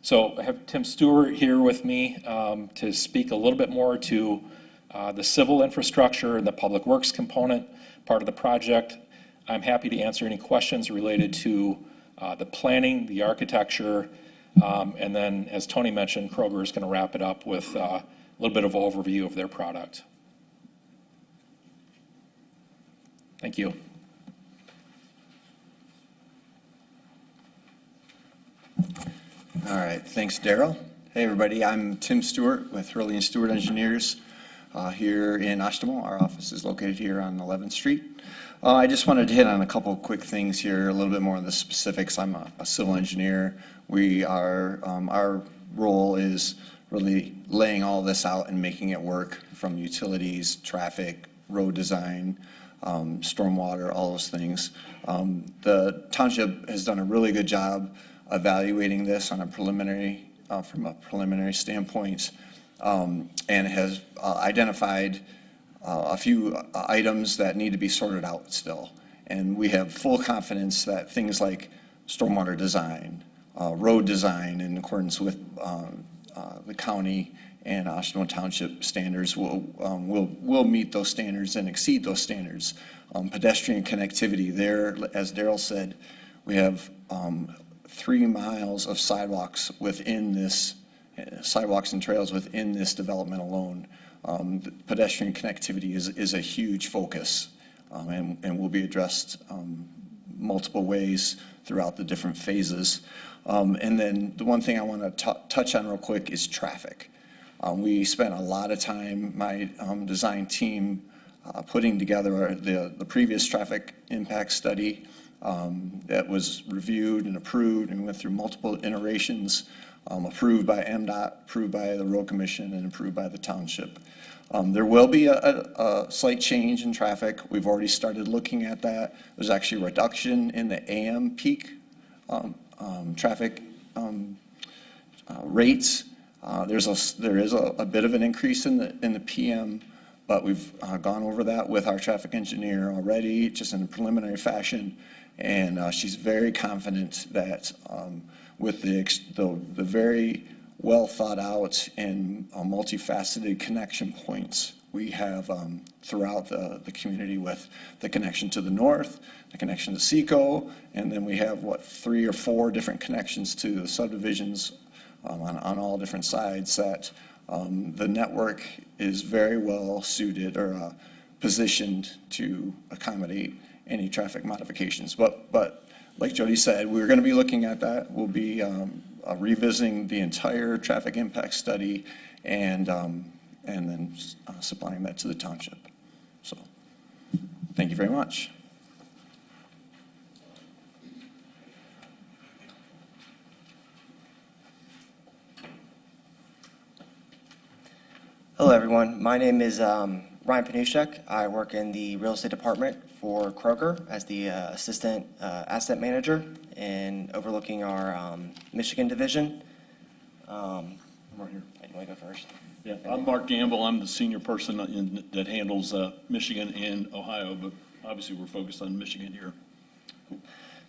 So I have Tim Stewart here with me to speak a little bit more to the civil infrastructure and the public works component part of the project. I'm happy to answer any questions related to the planning, the architecture, and then, as Tony mentioned, Kroger is going to wrap it up with a little bit of an overview of their product. Thank you. All right, thanks, Daryl. Hey, everybody, I'm Tim Stewart with Hurley & Stewart Engineers. here in Oshtemo. Our office is located here on 11th Street. I just wanted to hit on a couple of quick things here, a little bit more of the specifics. I'm a civil engineer. We are, our role is really laying all this out and making it work, from utilities, traffic, road design, stormwater, all those things. The township has done a really good job evaluating this on a preliminary, from a preliminary standpoint, and has identified a few items that need to be sorted out still. And we have full confidence that things like stormwater design, road design in accordance with the county and Oshtemo Township standards will meet those standards and exceed those standards. Pedestrian connectivity there, as Daryl said, we have 3 miles of sidewalks within this, sidewalks and trails within this development alone. The pedestrian connectivity is a huge focus, and will be addressed multiple ways throughout the different phases. And then the one thing I want to touch on real quick is traffic. We spent a lot of time, my design team, putting together the previous traffic impact study that was reviewed and approved and went through multiple iterations, approved by MDOT, approved by the Road Commission, and approved by the township. There will be a slight change in traffic. We've already started looking at that. There's actually a reduction in the AM peak traffic rates. There is a bit of an increase in the PM, but we've gone over that with our traffic engineer already, just in a preliminary fashion, and she's very confident that with the very well thought out and multifaceted connection points we have throughout the community, with the connection to the north, the connection to Seco, and then we have 3 or 4 different connections to the subdivisions on all different sides, that the network is very well suited or positioned to accommodate any traffic modifications. But like Jody said, we're going to be looking at that. We'll be revisiting the entire traffic impact study and then supplying that to the township. So, thank you very much. Hello, everyone. My name is Ryan Panushek. I work in the real estate department for Kroger as the assistant asset manager and overlooking our Michigan division. I'm right here. You want to go first? Yeah, I'm Mark Gamble. I'm the senior person that handles Michigan and Ohio, but obviously we're focused on Michigan here.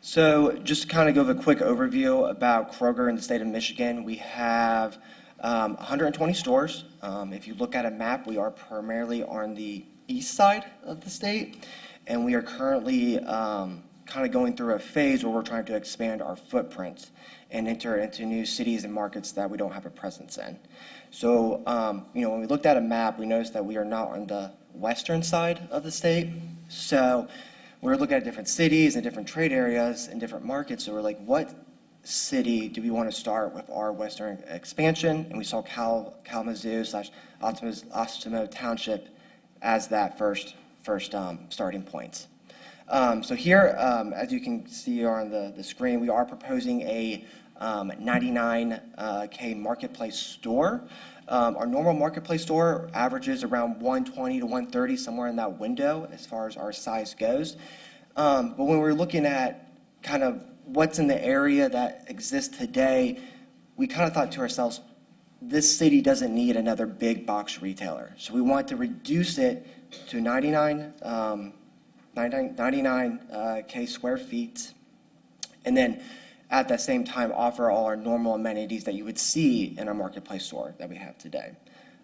So just to kind of give a quick overview about Kroger in the state of Michigan, we have 120 stores. If you look at a map, we are primarily on the east side of the state, and we are currently kind of going through a phase where we're trying to expand our footprint and enter into new cities and markets that we don't have a presence in. So, when we looked at a map, we noticed that we are not on the western side of the state. So we're looking at different cities and different trade areas and different markets. So we're like, what city do we want to start with our western expansion? And we saw Kalamazoo/Oshtemo Township as that first starting point. So here, as you can see on the screen, we are proposing a 99K marketplace store. Our normal marketplace store averages around 120 to 130, somewhere in that window as far as our size goes. But when we're looking at kind of what's in the area that exists today, we kind of thought to ourselves, this city doesn't need another big box retailer. So we want to reduce it to 99K square feet, and then at the same time offer all our normal amenities that you would see in our marketplace store that we have today.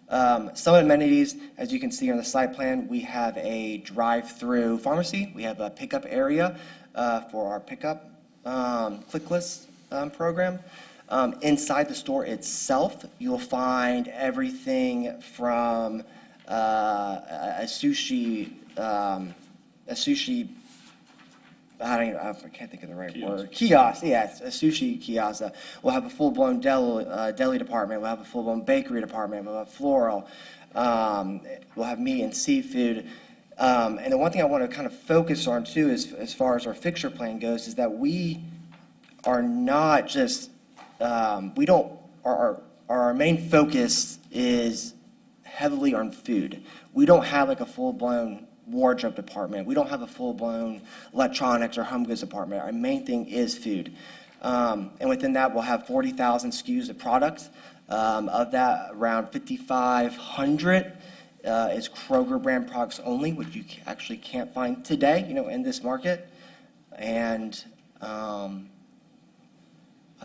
Some amenities, as you can see on the site plan, we have a drive-through pharmacy. We have a pickup area for our pickup clickless program. Inside the store itself, you'll find everything from a sushi I can't think of the right word. Kiosk, yes, a sushi kiosk. We'll have a full-blown deli department. We'll have a full-blown bakery department. We'll have floral. We'll have meat and seafood. And the one thing I want to kind of focus on too, is as far as our fixture plan goes, is that we are not just, our main focus is heavily on food. We don't have like a full-blown wardrobe department. We don't have a full-blown electronics or home goods department. Our main thing is food. And within that, we'll have 40,000 SKUs of products. Of that, around 5,500 is Kroger brand products only, which you actually can't find today, in this market. And I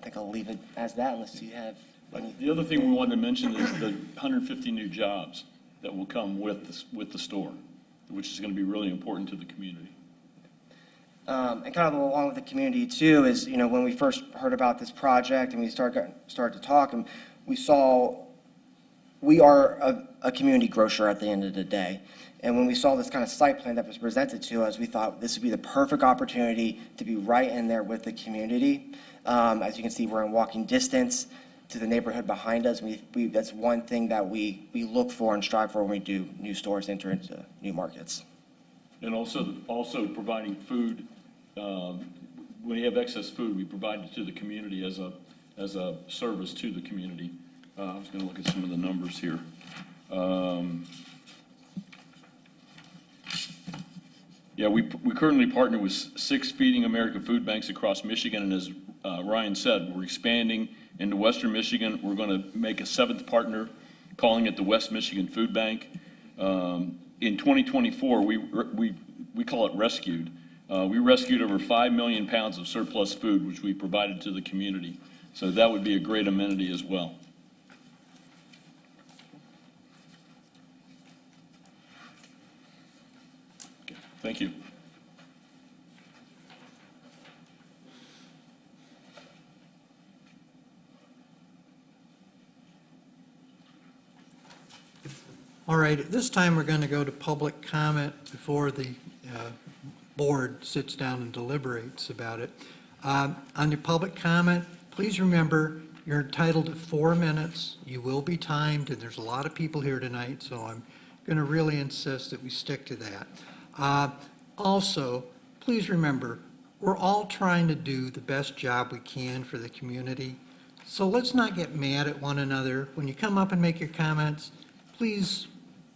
think I'll leave it as that unless you have any. The other thing we wanted to mention is the 150 new jobs that will come with the store, which is going to be really important to the community. And kind of along with the community too is, when we first heard about this project and we started to talk, and we saw we are a community grocer at the end of the day. And when we saw this kind of site plan that was presented to us, we thought this would be the perfect opportunity to be right in there with the community. As you can see, we're in walking distance to the neighborhood behind us. That's one thing that we look for and strive for when we do new stores enter into new markets. And also providing food, when you have excess food, we provide it to the community as a service to the community. I was going to look at some of the numbers here. We currently partner with 6 Feeding America food banks across Michigan, and as Ryan said, we're expanding into Western Michigan. We're going to make a 7th partner, calling it the West Michigan Food Bank. In 2024, we call it rescued. We rescued over 5 million pounds of surplus food, which we provided to the community. So that would be a great amenity as well. Okay, thank you. All right, at this time, we're going to go to public comment before the board sits down and deliberates about it. On your public comment, please remember, you're entitled to 4 minutes. You will be timed, and there's a lot of people here tonight, so I'm going to really insist that we stick to that. Also, please remember, we're all trying to do the best job we can for the community, so let's not get mad at one another. When you come up and make your comments, please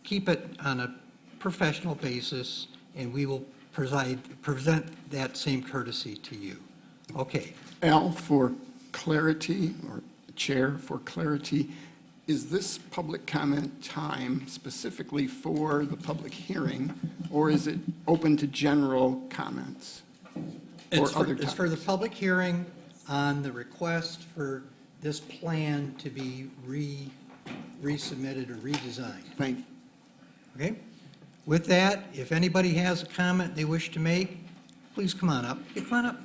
keep it on a professional basis, and we will present that same courtesy to you. Okay. Al, for clarity, or Chair, for clarity, is this public comment time specifically for the public hearing, or is it open to general comments? It's for the public hearing on the request for this plan to be resubmitted or redesigned. Thank you. Okay? With that, if anybody has a comment they wish to make, please come on up. Come on up.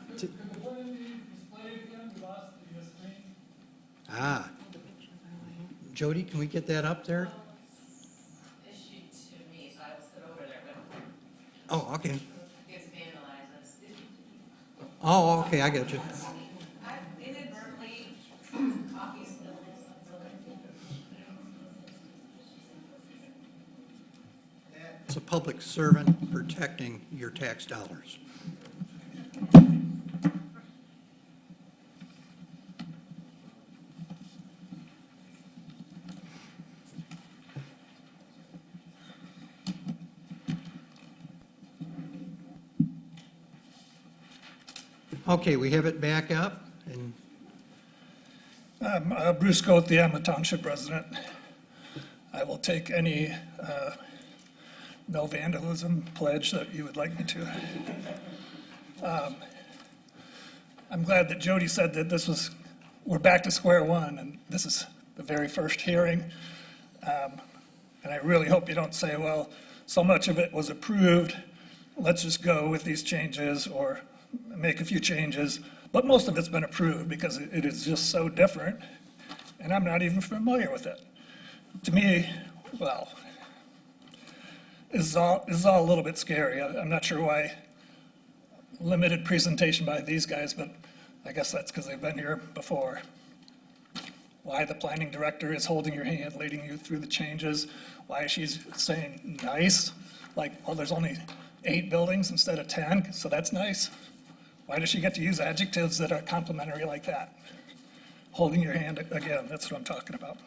Jody, can we get that up there? Issued to me, so I will sit over there, Oh, okay. gets vandalized. Oh, okay, I got you. I inadvertently copies. It's a public servant protecting your tax dollars. Okay, we have it back up, and Bruce Goth, the Oshtemo Township resident. I will take any no vandalism pledge that you would like me to. I'm glad that Jody said that we're back to square one, and this is the very first hearing. And I really hope you don't say, well, so much of it was approved, let's just go with these changes or make a few changes. But most of it's been approved because it is just so different, and I'm not even familiar with it. To me, well, this is all a little bit scary. I'm not sure limited presentation by these guys, but I guess that's because they've been here before. Why the planning director is holding your hand, leading you through the changes, why she's saying nice, like, oh, there's only 8 buildings instead of 10, so that's nice. Why does she get to use adjectives that are complimentary like that? Holding your hand, again, that's what I'm talking about.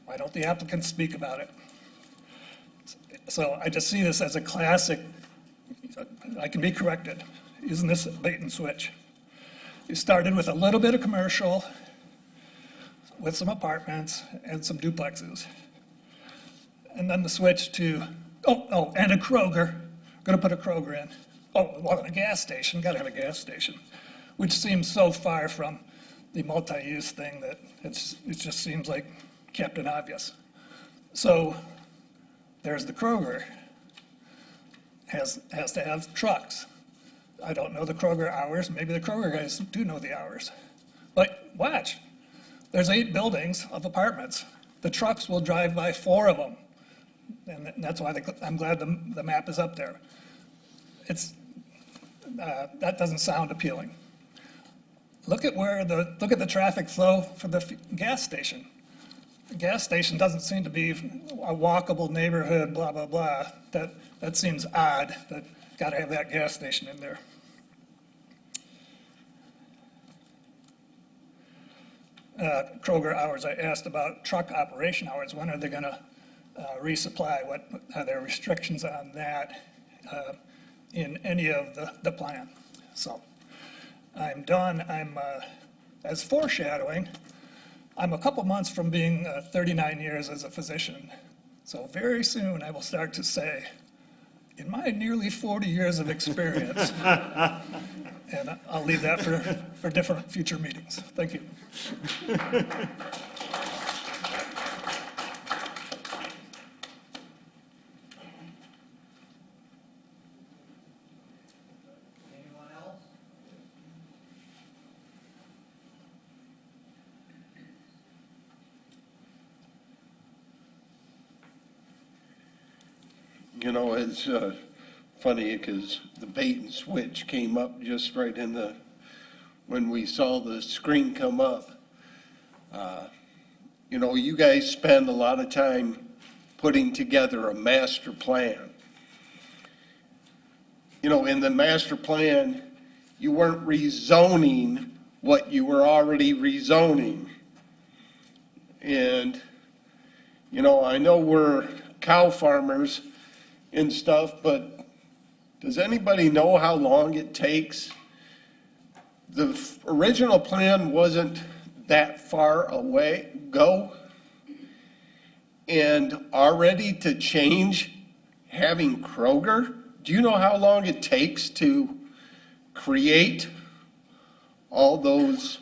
Why don't the applicants speak about it? So I just see this as a classic, I can be corrected, isn't this a bait and switch? You started with a little bit of commercial, with some apartments and some duplexes. And then the switch to, and a Kroger, gonna put a Kroger in. Oh, well, a gas station, gotta have a gas station, which seems so far from the multi-use thing that it just seems like Captain Obvious. So there's the Kroger, has to have trucks. I don't know the Kroger hours, maybe the Kroger guys do know the hours. But watch, there's 8 buildings of apartments. The trucks will drive by 4 of them. And that's why I'm glad the map is up there. That doesn't sound appealing. Look at the traffic flow for the gas station. The gas station doesn't seem to be a walkable neighborhood, blah, blah, blah. That seems odd, that gotta have that gas station in there. Kroger hours, I asked about truck operation hours. When are they gonna resupply? What are there restrictions on that in any of the plan? So I'm done. As foreshadowing, I'm a couple months from being 39 years as a physician. So very soon I will start to say, in my nearly 40 years of experience, and I'll leave that for different future meetings. Thank you. You know, it's funny because the bait and switch came up just right when we saw the screen come up. You know, you guys spend a lot of time putting together a master plan. You know, in the master plan, you weren't rezoning what you were already rezoning. And, you know, I know we're cow farmers and stuff, but does anybody know how long it takes? The original plan wasn't that far ago, and already to change having Kroger, do you know how long it takes to create all those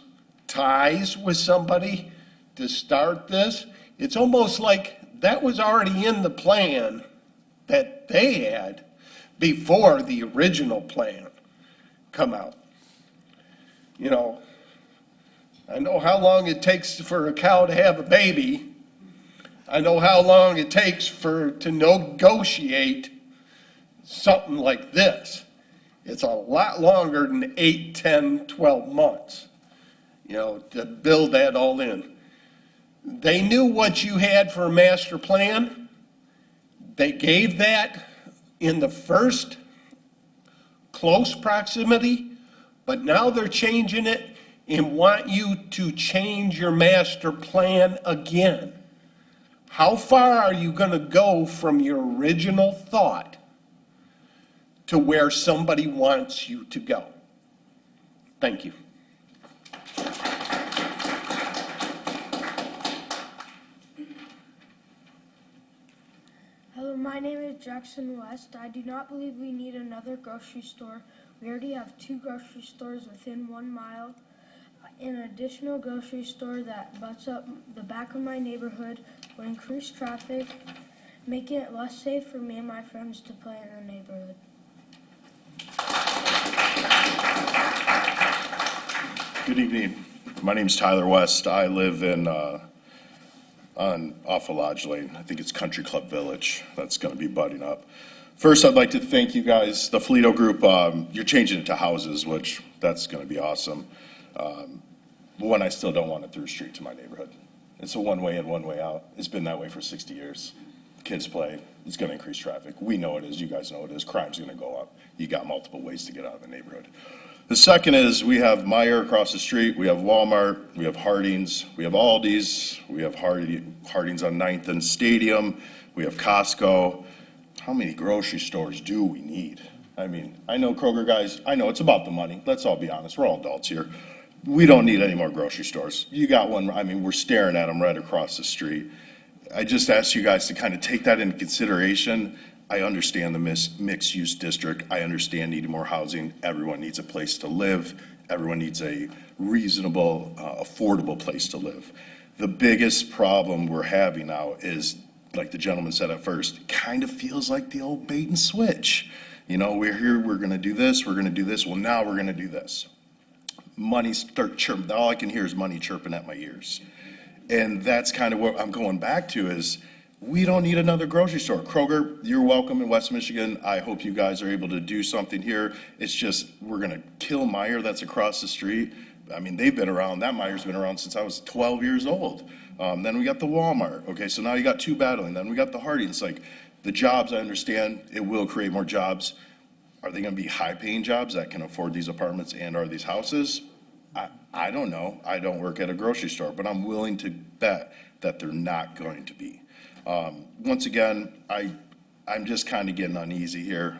ties with somebody to start this? It's almost like that was already in the plan that they had before the original plan come out. You know, I know how long it takes for a cow to have a baby. I know how long it takes to negotiate something like this. It's a lot longer than 8, 10, 12 months, you know, to build that all in. They knew what you had for a master plan. They gave that in the first close proximity, but now they're changing it and want you to change your master plan again. How far are you going to go from your original thought to where somebody wants you to go? Thank you. Hello, my name is Jackson West. I do not believe we need another grocery store. We already have 2 grocery stores within 1 mile. An additional grocery store that butts up the back of my neighborhood will increase traffic, making it less safe for me and my friends to play in the neighborhood. Good evening. My name's Tyler West. I live off of Lodge Lane. I think it's Country Club Village that's going to be budding up. First, I'd like to thank you guys, the Ferlito Group. You're changing it to houses, which that's going to be awesome. One, I still don't want it through a street to my neighborhood. It's a one-way in, one-way out. It's been that way for 60 years. Kids play. It's going to increase traffic. We know it is. You guys know it is. Crime's going to go up. You got multiple ways to get out of the neighborhood. The second is we have Meijer across the street. We have Walmart. We have Harding's. We have Aldi's. We have Harding's on 9th and Stadium. We have Costco. How many grocery stores do we need? I mean, I know Kroger guys, I know it's about the money. Let's all be honest. We're all adults here. We don't need any more grocery stores. You got one, I mean, we're staring at them right across the street. I just ask you guys to kind of take that into consideration. I understand the mixed-use district. I understand needing more housing. Everyone needs a place to live. Everyone needs a reasonable, affordable place to live. The biggest problem we're having now is, like the gentleman said at first, it kind of feels like the old bait and switch. You know, we're here, we're going to do this, we're going to do this. Well, now we're going to do this. Money start chirping. All I can hear is money chirping at my ears. And that's kind of what I'm going back to is we don't need another grocery store. Kroger, you're welcome in West Michigan. I hope you guys are able to do something here. It's just we're going to kill Meijer that's across the street. I mean, they've been around. That Meijer's been around since I was 12 years old. Then we got the Walmart. Okay, so now you got two battling. Then we got the Harding's. Like the jobs, I understand it will create more jobs. Are they going to be high-paying jobs that can afford these apartments and are these houses? I don't know. I don't work at a grocery store, but I'm willing to bet that they're not going to be. Once again, I'm just kind of getting uneasy here.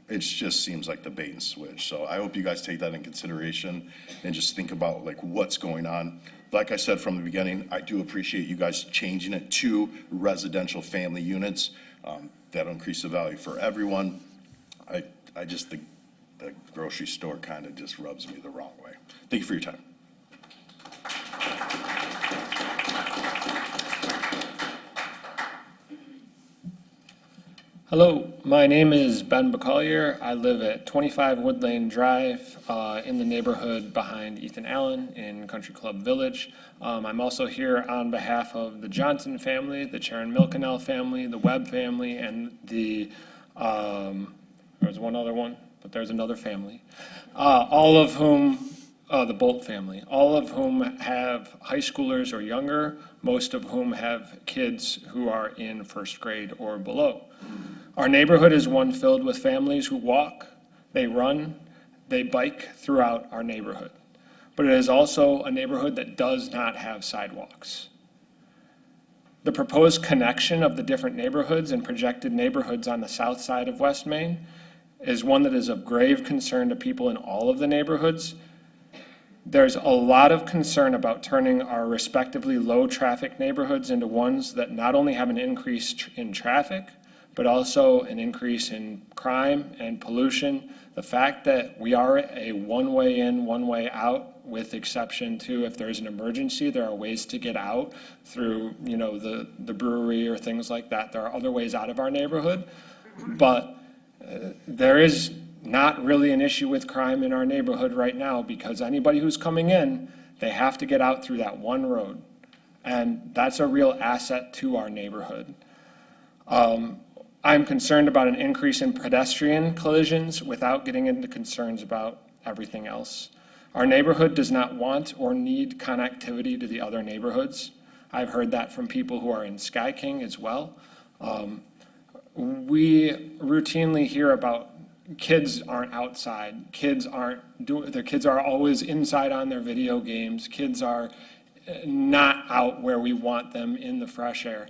It just seems like the bait and switch. So I hope you guys take that in consideration and just think about like what's going on. Like I said from the beginning, I do appreciate you guys changing it to residential family units. That'll increase the value for everyone. I just think the grocery store kind of just rubs me the wrong way. Thank you for your time. Hello, my name is Ben Bacallier. I live at 25 Wood Lane Drive in the neighborhood behind Ethan Allen in Country Club Village. I'm also here on behalf of the Johnson family, the Sharon Milcanel family, the Webb family, and the, there's one other one, but there's another family. All of whom, the Bolt family, all of whom have high schoolers or younger, most of whom have kids who are in first grade or below. Our neighborhood is one filled with families who walk, they run, they bike throughout our neighborhood. But it is also a neighborhood that does not have sidewalks. The proposed connection of the different neighborhoods and projected neighborhoods on the south side of West Main is one that is of grave concern to people in all of the neighborhoods. There's a lot of concern about turning our respectively low-traffic neighborhoods into ones that not only have an increase in traffic, but also an increase in crime and pollution. The fact that we are a one-way in, one-way out, with exception to if there's an emergency, there are ways to get out through, you know, the brewery or things like that. There are other ways out of our neighborhood, but there is not really an issue with crime in our neighborhood right now because anybody who's coming in, they have to get out through that one road. And that's a real asset to our neighborhood. I'm concerned about an increase in pedestrian collisions without getting into concerns about everything else. Our neighborhood does not want or need connectivity to the other neighborhoods. I've heard that from people who are in Sky King as well. We routinely hear about kids aren't outside. Their kids are always inside on their video games. Kids are not out where we want them in the fresh air.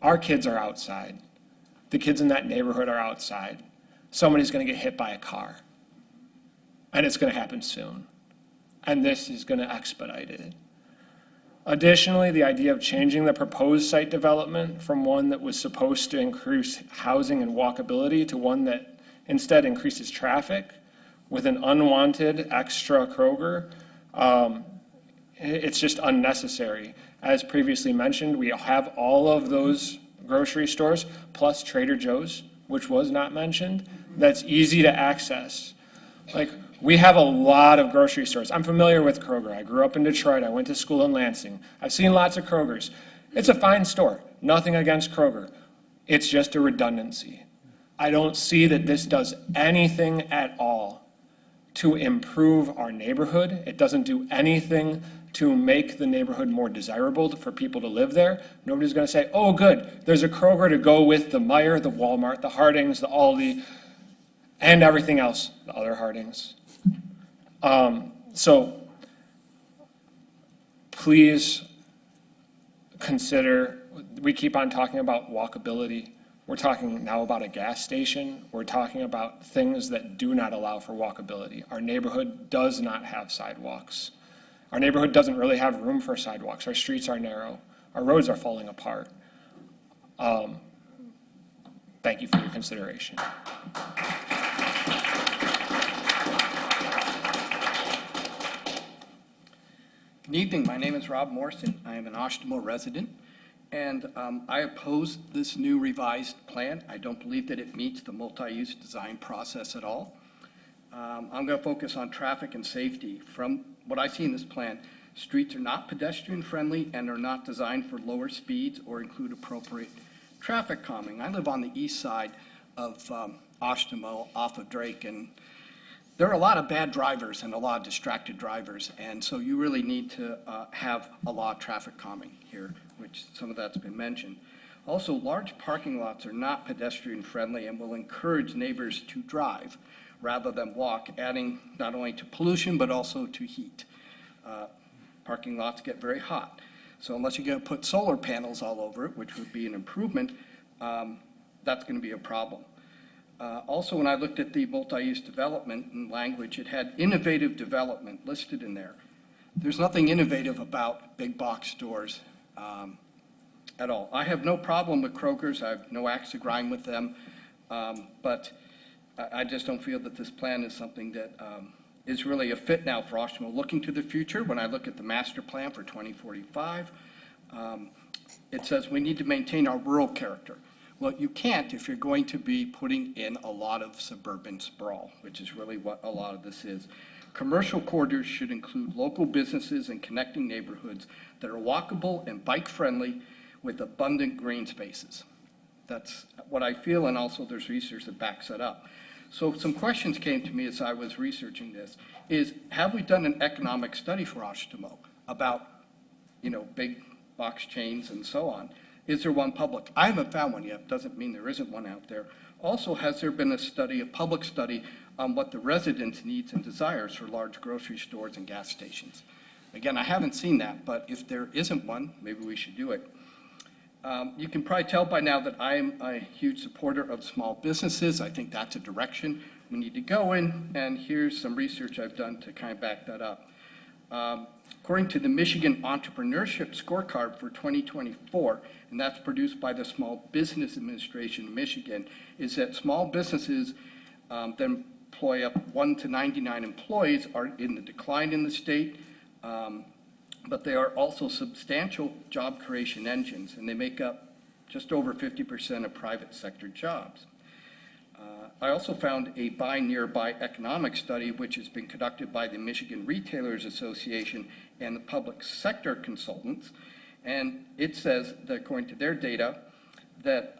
Our kids are outside. The kids in that neighborhood are outside. Somebody's going to get hit by a car. And it's going to happen soon. And this is going to expedite it. Additionally, the idea of changing the proposed site development from one that was supposed to increase housing and walkability to one that instead increases traffic with an unwanted extra Kroger, it's just unnecessary. As previously mentioned, we have all of those grocery stores plus Trader Joe's, which was not mentioned, that's easy to access. Like, we have a lot of grocery stores. I'm familiar with Kroger. I grew up in Detroit. I went to school in Lansing. I've seen lots of Krogers. It's a fine store. Nothing against Kroger. It's just a redundancy. I don't see that this does anything at all to improve our neighborhood. It doesn't do anything to make the neighborhood more desirable for people to live there. Nobody's going to say, oh, good, there's a Kroger to go with the Meijer, the Walmart, the Hardings, the Aldi, and everything else, the other Hardings. So please consider, we keep on talking about walkability. We're talking now about a gas station. We're talking about things that do not allow for walkability. Our neighborhood does not have sidewalks. Our neighborhood doesn't really have room for sidewalks. Our streets are narrow. Our roads are falling apart. Thank you for your consideration. Good evening. My name is Rob Morrison. I am an Oshtemo resident, and I oppose this new revised plan. I don't believe that it meets the multi-use design process at all. I'm going to focus on traffic and safety. From what I see in this plan, streets are not pedestrian-friendly and are not designed for lower speeds or include appropriate traffic calming. I live on the east side of Oshtemo off of Drake, and there are a lot of bad drivers and a lot of distracted drivers, and so you really need to have a lot of traffic calming here, which some of that's been mentioned. Also, large parking lots are not pedestrian-friendly and will encourage neighbors to drive rather than walk, adding not only to pollution but also to heat. Parking lots get very hot, so unless you're going to put solar panels all over it, which would be an improvement, that's going to be a problem. Also, when I looked at the multi-use development in language, it had innovative development listed in there. There's nothing innovative about big box stores at all. I have no problem with Kroger's. I have no axe to grind with them, but I just don't feel that this plan is something that is really a fit now for Oshtemo. Looking to the future, when I look at the master plan for 2045, it says we need to maintain our rural character. Well, you can't if you're going to be putting in a lot of suburban sprawl, which is really what a lot of this is. Commercial corridors should include local businesses and connecting neighborhoods that are walkable and bike-friendly with abundant green spaces. That's what I feel, and also there's research that backs that up. So some questions came to me as I was researching this, is have we done an economic study for Oshtemo about, big box chains and so on? Is there one public? I haven't found one yet. Doesn't mean there isn't one out there. Also, has there been a public study on what the residents' needs and desires for large grocery stores and gas stations? Again, I haven't seen that, but if there isn't one, maybe we should do it. You can probably tell by now that I am a huge supporter of small businesses. I think that's a direction we need to go in, and here's some research I've done to kind of back that up. According to the Michigan Entrepreneurship Scorecard for 2024, and that's produced by the Small Business Administration of Michigan, is that small businesses that employ up 1 to 99 employees are in the decline in the state, but they are also substantial job creation engines, and they make up just over 50% of private sector jobs. I also found a Buy Nearby economic study, which has been conducted by the Michigan Retailers Association and the public sector consultants. And it says that according to their data, that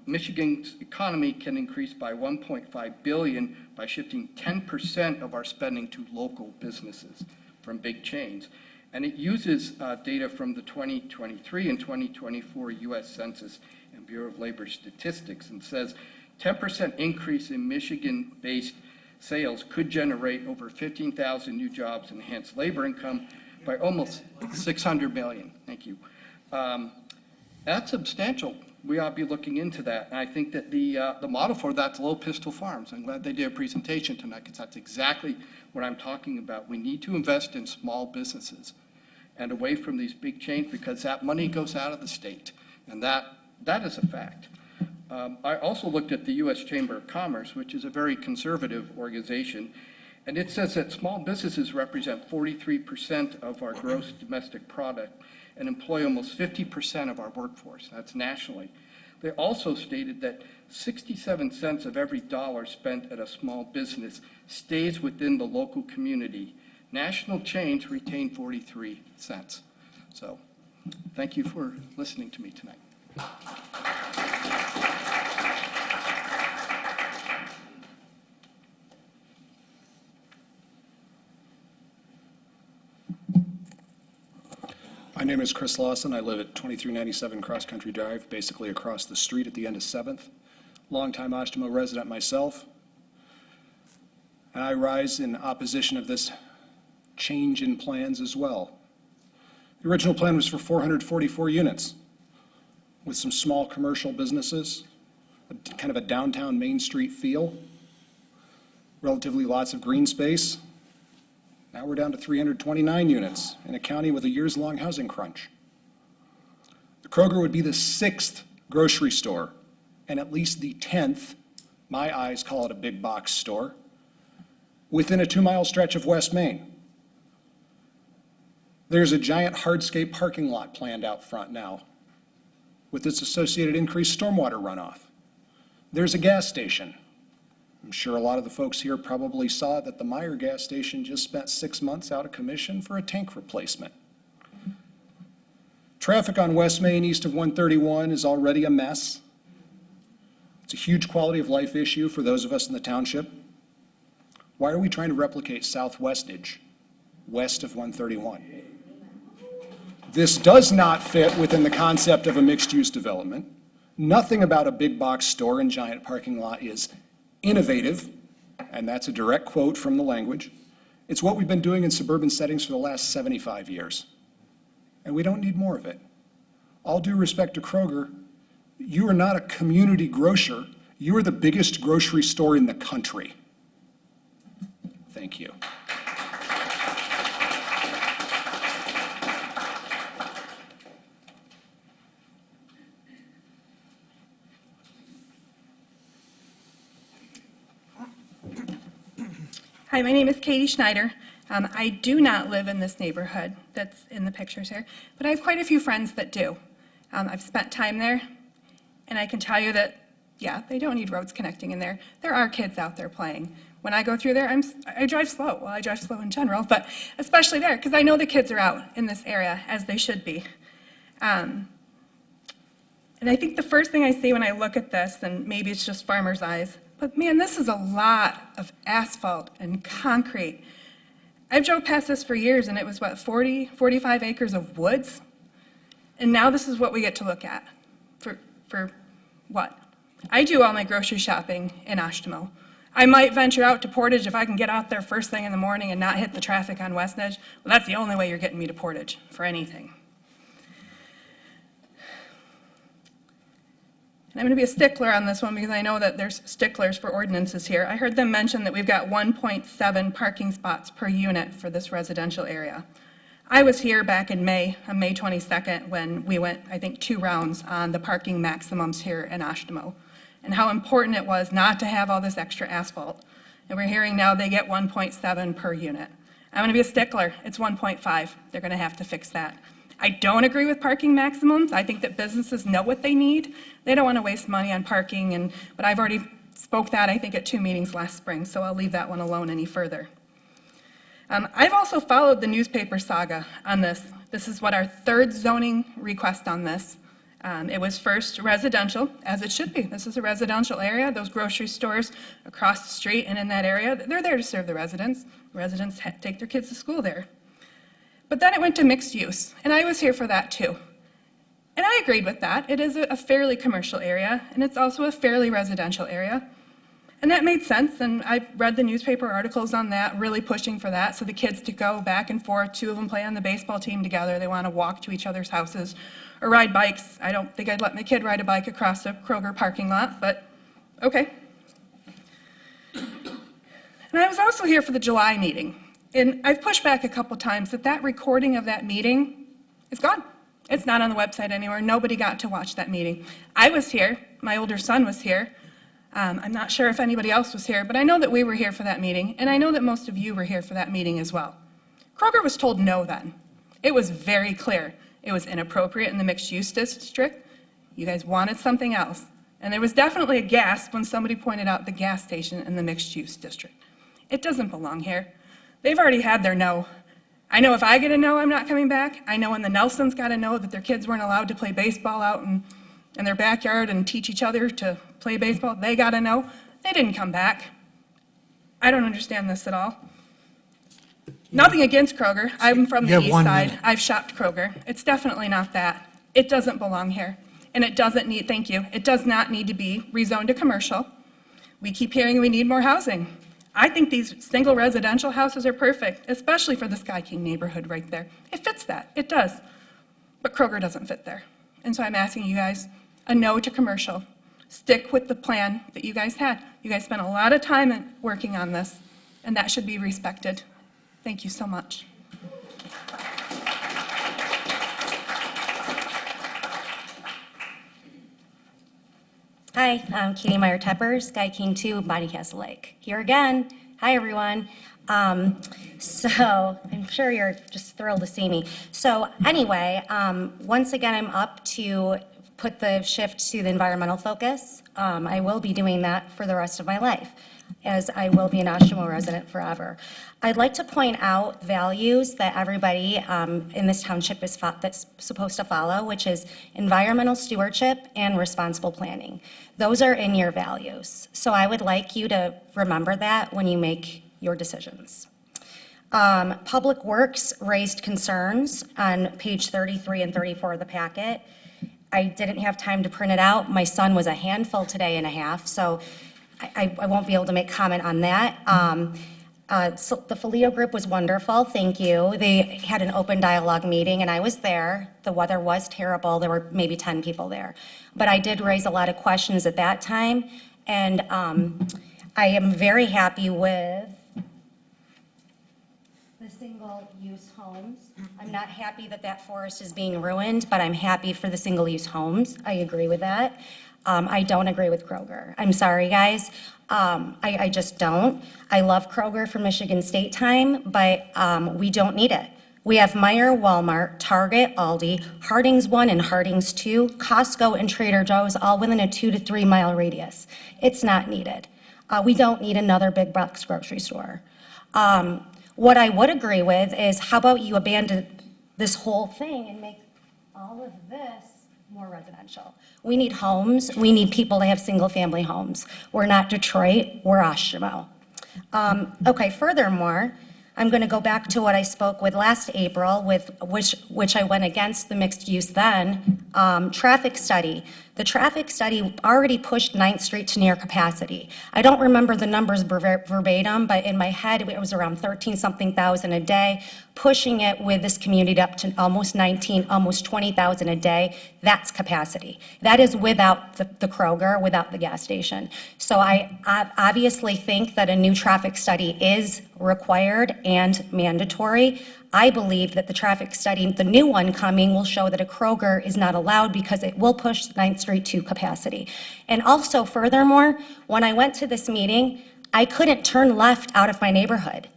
Michigan's economy can increase by $1.5 billion by shifting 10% of our spending to local businesses from big chains. And it uses data from the 2023 and 2024 U.S. Census and Bureau of Labor Statistics, and says 10% increase in Michigan-based sales could generate over 15,000 new jobs and enhance labor income by almost $600 million. Thank you. That's substantial. We ought to be looking into that. And I think that the model for that's Low Pistol Farms. I'm glad they did a presentation tonight, because that's exactly what I'm talking about. We need to invest in small businesses and away from these big chains, because that money goes out of the state. And that is a fact. I also looked at the U.S. Chamber of Commerce, which is a very conservative organization, and it says that small businesses represent 43% of our gross domestic product and employ almost 50% of our workforce. That's nationally. They also stated that 67 cents of every dollar spent at a small business stays within the local community. National chains retain 43 cents. So thank you for listening to me tonight. My name is Chris Lawson. I live at 2397 Cross Country Drive, basically across the street at the end of 7th. Longtime Oshtemo resident myself. And I rise in opposition of this change in plans as well. The original plan was for 444 units with some small commercial businesses, kind of a downtown Main Street feel, relatively lots of green space. Now we're down to 329 units in a county with a years-long housing crunch. The Kroger would be the 6th grocery store and at least the 10th, my eyes call it a big box store, within a 2-mile stretch of West Main. There's a giant hardscape parking lot planned out front now with its associated increased stormwater runoff. There's a gas station. I'm sure a lot of the folks here probably saw that the Meyer gas station just spent 6 months out of commission for a tank replacement. Traffic on West Main east of 131 is already a mess. It's a huge quality of life issue for those of us in the township. Why are we trying to replicate Southwestage west of 131? This does not fit within the concept of a mixed-use development. Nothing about a big box store and giant parking lot is innovative, and that's a direct quote from the language. It's what we've been doing in suburban settings for the last 75 years, and we don't need more of it. All due respect to Kroger, you are not a community grocer. You are the biggest grocery store in the country. Thank you. Hi, my name is Katie Schneider. I do not live in this neighborhood that's in the pictures here, but I have quite a few friends that do. I've spent time there, and I can tell you that, yeah, they don't need roads connecting in there. There are kids out there playing. When I go through there, I drive slow. Well, I drive slow in general, but especially there, because I know the kids are out in this area, as they should be. And I think the first thing I see when I look at this, and maybe it's just farmer's eyes, but man, this is a lot of asphalt and concrete. I've drove past this for years, and it was, 45 acres of woods? And now this is what we get to look at. For what? I do all my grocery shopping in Oshtemo. I might venture out to Portage if I can get out there first thing in the morning and not hit the traffic on West Edge. Well, that's the only way you're getting me to Portage for anything. And I'm going to be a stickler on this one because I know that there's sticklers for ordinances here. I heard them mention that we've got 1.7 parking spots per unit for this residential area. I was here back in May, on May 22nd, when we went, I think, 2 rounds on the parking maximums here in Oshtemo, and how important it was not to have all this extra asphalt. And we're hearing now they get 1.7 per unit. I'm going to be a stickler. It's 1.5. They're going to have to fix that. I don't agree with parking maximums. I think that businesses know what they need. They don't want to waste money on parking, but I've already spoke that, I think, at 2 meetings last spring, so I'll leave that one alone any further. I've also followed the newspaper saga on this. This is what our 3rd zoning request on this. It was first residential, as it should be. This is a residential area. Those grocery stores across the street and in that area, they're there to serve the residents. Residents take their kids to school there. But then it went to mixed use, and I was here for that too. And I agreed with that. It is a fairly commercial area, and it's also a fairly residential area. And that made sense, and I read the newspaper articles on that, really pushing for that, so the kids to go back and forth. 2 of them play on the baseball team together. They want to walk to each other's houses or ride bikes. I don't think I'd let my kid ride a bike across a Kroger parking lot, but okay. And I was also here for the July meeting. And I've pushed back a couple times that recording of that meeting is gone. It's not on the website anywhere. Nobody got to watch that meeting. I was here. My older son was here. I'm not sure if anybody else was here, but I know that we were here for that meeting, and I know that most of you were here for that meeting as well. Kroger was told no then. It was very clear. It was inappropriate in the mixed-use district. You guys wanted something else. And there was definitely a gasp when somebody pointed out the gas station in the mixed-use district. It doesn't belong here. They've already had their no. I know if I get a no, I'm not coming back. I know when the Nelsons got a no that their kids weren't allowed to play baseball out in their backyard and teach each other to play baseball. They got a no. They didn't come back. I don't understand this at all. Nothing against Kroger. I'm from You the have east 1 side. minute. I've shopped Kroger. It's definitely not that. It doesn't belong here. And it doesn't need, thank you, it does not need to be rezoned to commercial. We keep hearing we need more housing. I think these single residential houses are perfect, especially for the Sky King neighborhood right there. It fits that, it does. But Kroger doesn't fit there. And so I'm asking you guys, a no to commercial. Stick with the plan that you guys had. You guys spent a lot of time working on this, and that should be respected. Thank you so much. Hi, I'm Katie Meyer-Tepper, Sky King 2, Bonnie Castle Lake. Here again. Hi, everyone. So I'm sure you're just thrilled to see me. So anyway, once again, I'm up to put the shift to the environmental focus. I will be doing that for the rest of my life, as I will be an Oshtemo resident forever. I'd like to point out values that everybody in this township is that's supposed to follow, which is environmental stewardship and responsible planning. Those are in your values. So I would like you to remember that when you make your decisions. Public Works raised concerns on page 33 and 34 of the packet. I didn't have time to print it out. My son was a handful today and a half, so I won't be able to make comment on that. So the Ferlito Group was wonderful, thank you. They had an open dialogue meeting, and I was there. The weather was terrible. There were maybe 10 people there. But I did raise a lot of questions at that time, and I am very happy with the single-use homes. I'm not happy that that forest is being ruined, but I'm happy for the single-use homes. I agree with that. I don't agree with Kroger. I'm sorry, guys. I just don't. I love Kroger for Michigan State time, but we don't need it. We have Meijer, Walmart, Target, Aldi, Harding's 1 and Harding's 2, Costco and Trader Joe's, all within a 2 to 3 mile radius. It's not needed. We don't need another big box grocery store. What I would agree with is, how about you abandon this whole thing and make all of this more residential? We need homes. We need people to have single-family homes. We're not Detroit. We're Oshtemo. Okay, furthermore, I'm going to go back to what I spoke with last April, with which I went against the mixed use then, traffic study. The traffic study already pushed 9th Street to near capacity. I don't remember the numbers verbatim, but in my head, it was around 13-something thousand a day, pushing it with this community up to almost 19, almost 20,000 a day. That's capacity. That is without the Kroger, without the gas station. So I obviously think that a new traffic study is required and mandatory. I believe that the traffic study, the new one coming, will show that a Kroger is not allowed because it will push 9th Street to capacity. And also, furthermore, when I went to this meeting, I couldn't turn left out of my neighborhood.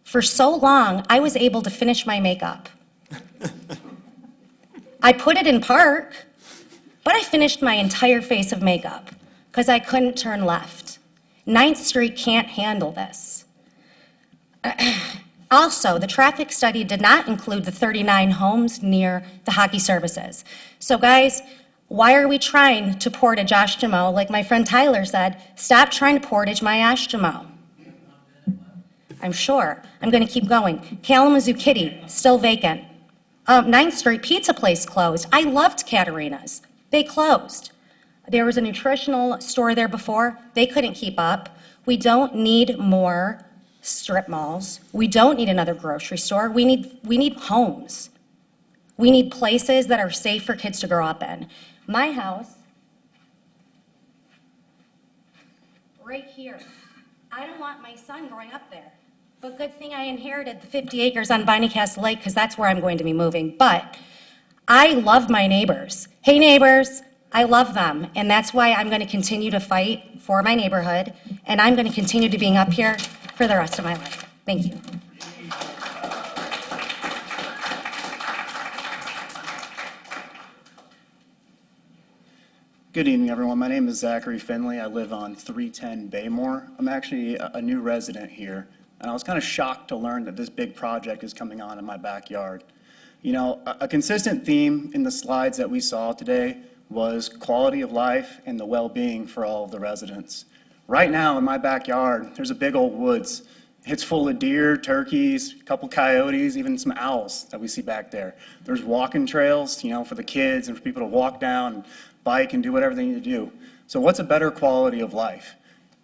For so long, I was able to finish my makeup. I put it in park, but I finished my entire face of makeup because I couldn't turn left. 9th Street can't handle this. Also, the traffic study did not include the 39 homes near the hockey services. So guys, why are we trying to portage Oshtemo? Like my friend Tyler said, stop trying to portage my Oshtemo. I'm sure. I'm going to keep going. Kalamazoo Kitty, still vacant. 9th Street Pizza Place closed. I loved Katerina's. They closed. There was a nutritional store there before. They couldn't keep up. We don't need more strip malls. We don't need another grocery store. We need homes. We need places that are safe for kids to grow up in. My house, right here. I don't want my son growing up there. But good thing I inherited the 50 acres on Bonnie Castle Lake, because that's where I'm going to be moving. But I love my neighbors. Hey, neighbors, I love them. And that's why I'm going to continue to fight for my neighborhood. And I'm going to continue to being up here for the rest of my life. Thank you. Good evening, everyone. My name is Zachary Finley. I live on 310 Baymore. I'm actually a new resident here, and I was kind of shocked to learn that this big project is coming on in my backyard. You know, a consistent theme in the slides that we saw today was quality of life and the well-being for all of the residents. Right now in my backyard, there's a big old woods, It's full of deer, turkeys, a couple coyotes, even some owls that we see back there. There's walking trails, for the kids and for people to walk down and bike and do whatever they need to do. So what's a better quality of life?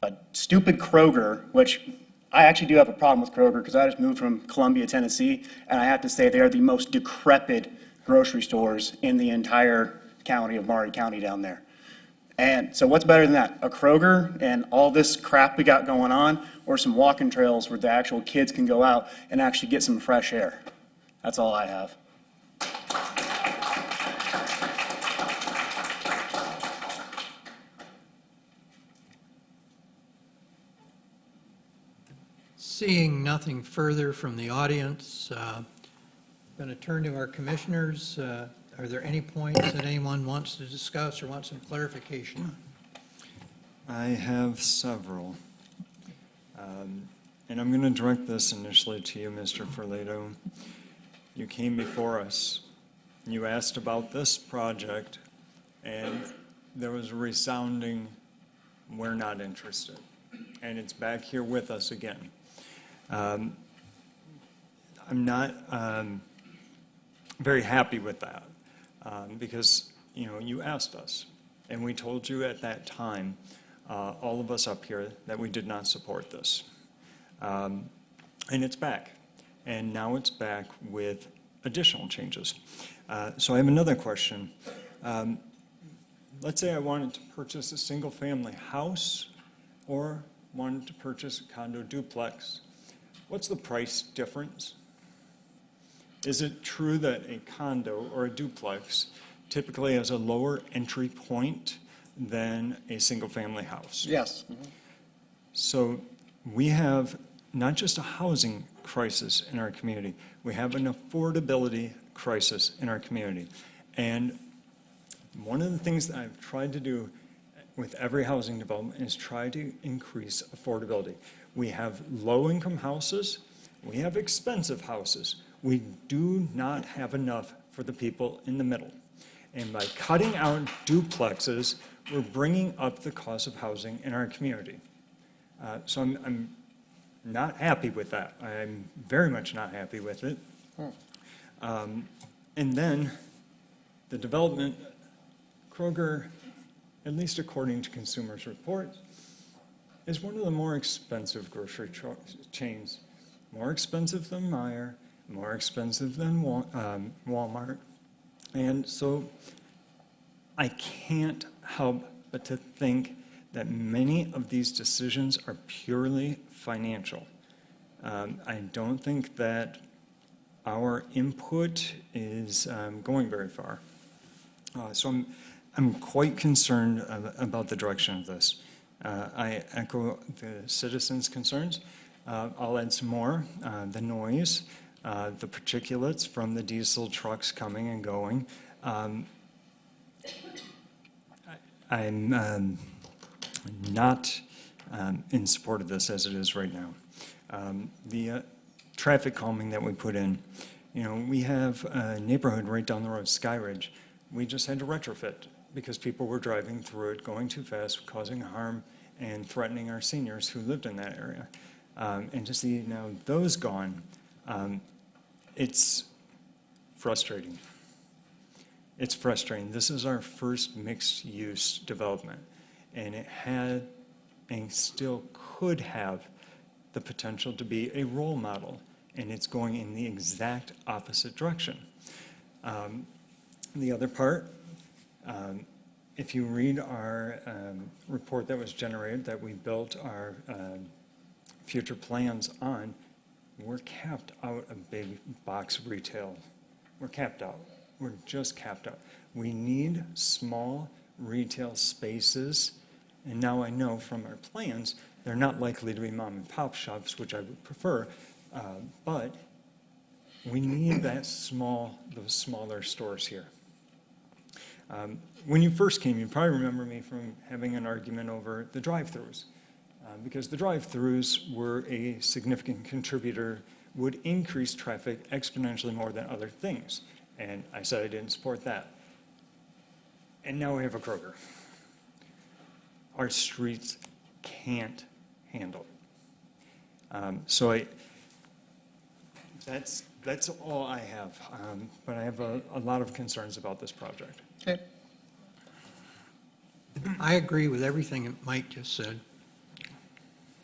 A stupid Kroger, which I actually do have a problem with Kroger because I just moved from Columbia, Tennessee, and I have to say they are the most decrepit grocery stores in the entire county of Maury County down there. And so what's better than that? A Kroger and all this crap we got going on, or some walking trails where the actual kids can go out and actually get some fresh air? That's all I have. Seeing nothing further from the audience, going to turn to our commissioners. Are there any points that anyone wants to discuss or wants some clarification? I have several. And I'm going to direct this initially to you, Mr. Ferlito. You came before us. You asked about this project, and there was a resounding, we're not interested. And it's back here with us again. I'm not very happy with that. Because, you asked us, and we told you at that time, all of us up here, that we did not support this. And it's back. And now it's back with additional changes. So I have another question. Let's say I wanted to purchase a single-family house or wanted to purchase a condo duplex. What's the price difference? Is it true that a condo or a duplex typically has a lower entry point than a single-family house? Yes. So we have not just a housing crisis in our community, we have an affordability crisis in our community. And one of the things that I've tried to do with every housing development is try to increase affordability. We have low-income houses, we have expensive houses. We do not have enough for the people in the middle. And by cutting out duplexes, we're bringing up the cost of housing in our community. So I'm not happy with that. I'm very much not happy with it. And then the development, Kroger, at least according to Consumers Report, is one of the more expensive grocery chains. More expensive than Meijer, more expensive than Walmart. And so I can't help but to think that many of these decisions are purely financial. I don't think that our input is going very far. So I'm quite concerned about the direction of this. I echo the citizens' concerns. I'll add some more. The noise, the particulates from the diesel trucks coming and going. I'm not in support of this as it is right now. The traffic calming that we put in, we have a neighborhood right down the road, Sky Ridge. We just had to retrofit because people were driving through it, going too fast, causing harm and threatening our seniors who lived in that area. And to see now those gone, it's frustrating. It's frustrating. This is our first mixed-use development, and it had and still could have the potential to be a role model, and it's going in the exact opposite direction. The other part, if you read our report that was generated, that we built our future plans on, we're capped out of big box retail. We're capped out. We're just capped out. We need small retail spaces, and now I know from our plans, they're not likely to be mom and pop shops, which I would prefer, but we need those smaller stores here. When you first came, you probably remember me from having an argument over the drive-thrus, because the drive-thrus were a significant contributor, would increase traffic exponentially more than other things. And I said I didn't support that. And now we have a Kroger. Our streets can't handle That's all I have, but I have a lot of concerns about this project. Okay. I agree with everything that Mike just said.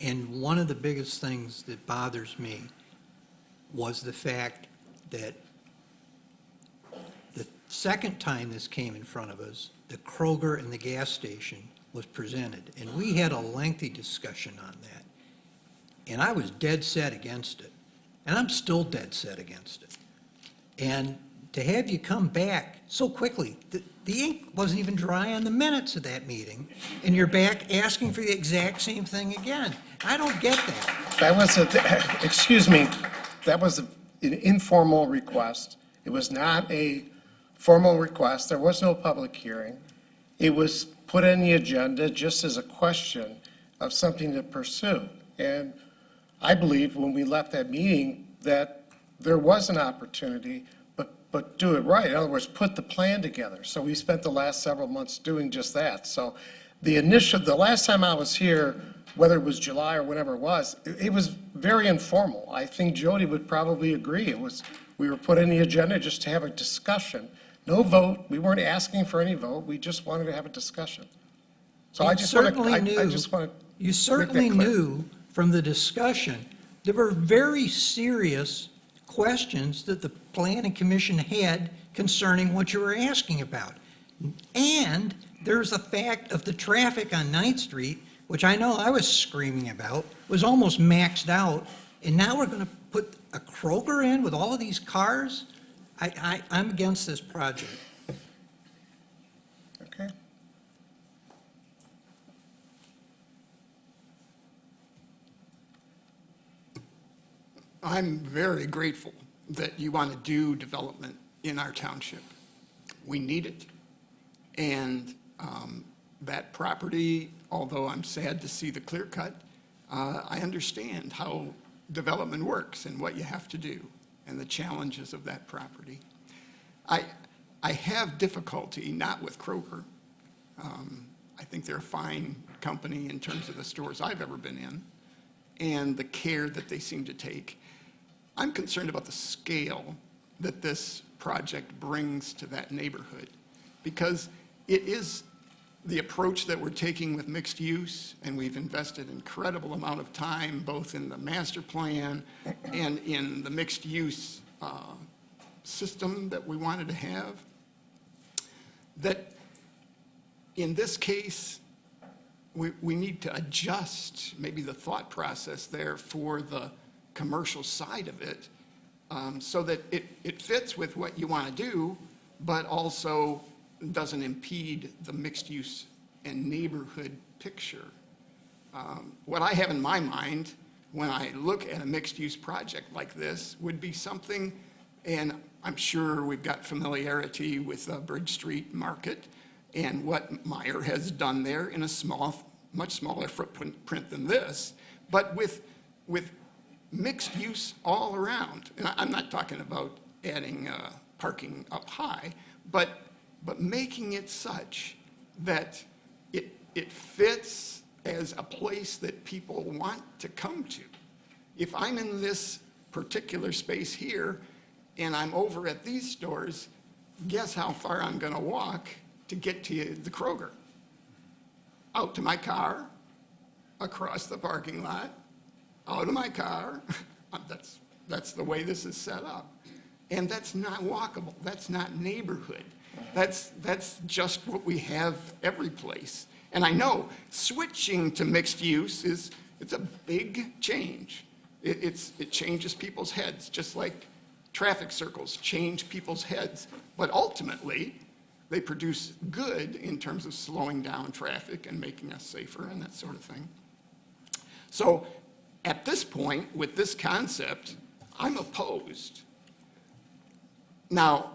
And one of the biggest things that bothers me was the fact that the second time this came in front of us, the Kroger and the gas station was presented, and we had a lengthy discussion on that. And I was dead set against it, and I'm still dead set against it. And to have you come back so quickly, the ink wasn't even dry on the minutes of that meeting, and you're back asking for the exact same thing again. I don't get that. That was excuse me, that was an informal request. It was not a formal request. There was no public hearing. It was put in the agenda just as a question of something to pursue. And I believe when we left that meeting that there was an opportunity, but do it right. In other words, put the plan together. So we spent the last several months doing just that. So the last time I was here, whether it was July or whatever it was very informal. I think Jody would probably agree. We were put in the agenda just to have a discussion. No vote. We weren't asking for any vote. We just wanted to have a discussion. So I just want to. You certainly knew from the discussion, there were very serious questions that the Planning Commission had concerning what you were asking about. And there's the fact of the traffic on 9th Street, which I know I was screaming about, was almost maxed out. And now we're going to put a Kroger in with all of these cars? I'm against this project. Okay. I'm very grateful that you want to do development in our township. We need it. And that property, although I'm sad to see the clear cut, I understand how development works and what you have to do and the challenges of that property. I have difficulty not with Kroger. I think they're a fine company in terms of the stores I've ever been in and the care that they seem to take. I'm concerned about the scale that this project brings to that neighborhood, because it is the approach that we're taking with mixed use, and we've invested an incredible amount of time both in the master plan and in the mixed use system that we wanted to have, that in this case, we need to adjust maybe the thought process there for the commercial side of it, so that it fits with what you want to do, but also doesn't impede the mixed use and neighborhood picture. What I have in my mind when I look at a mixed use project like this would be something, and I'm sure we've got familiarity with Bridge Street Market and what Meyer has done there in a much smaller footprint than this, but with mixed use all around. And I'm not talking about adding parking up high, but making it such that it fits as a place that people want to come to. If I'm in this particular space here and I'm over at these stores, guess how far I'm going to walk to get to the Kroger? Out to my car, across the parking lot, out of my car. That's the way this is set up. And that's not walkable. That's not neighborhood. That's just what we have every place. And I know switching to mixed use it's a big change. It changes people's heads, just like traffic circles change people's heads. But ultimately, they produce good in terms of slowing down traffic and making us safer and that sort of thing. So at this point, with this concept, I'm opposed. Now,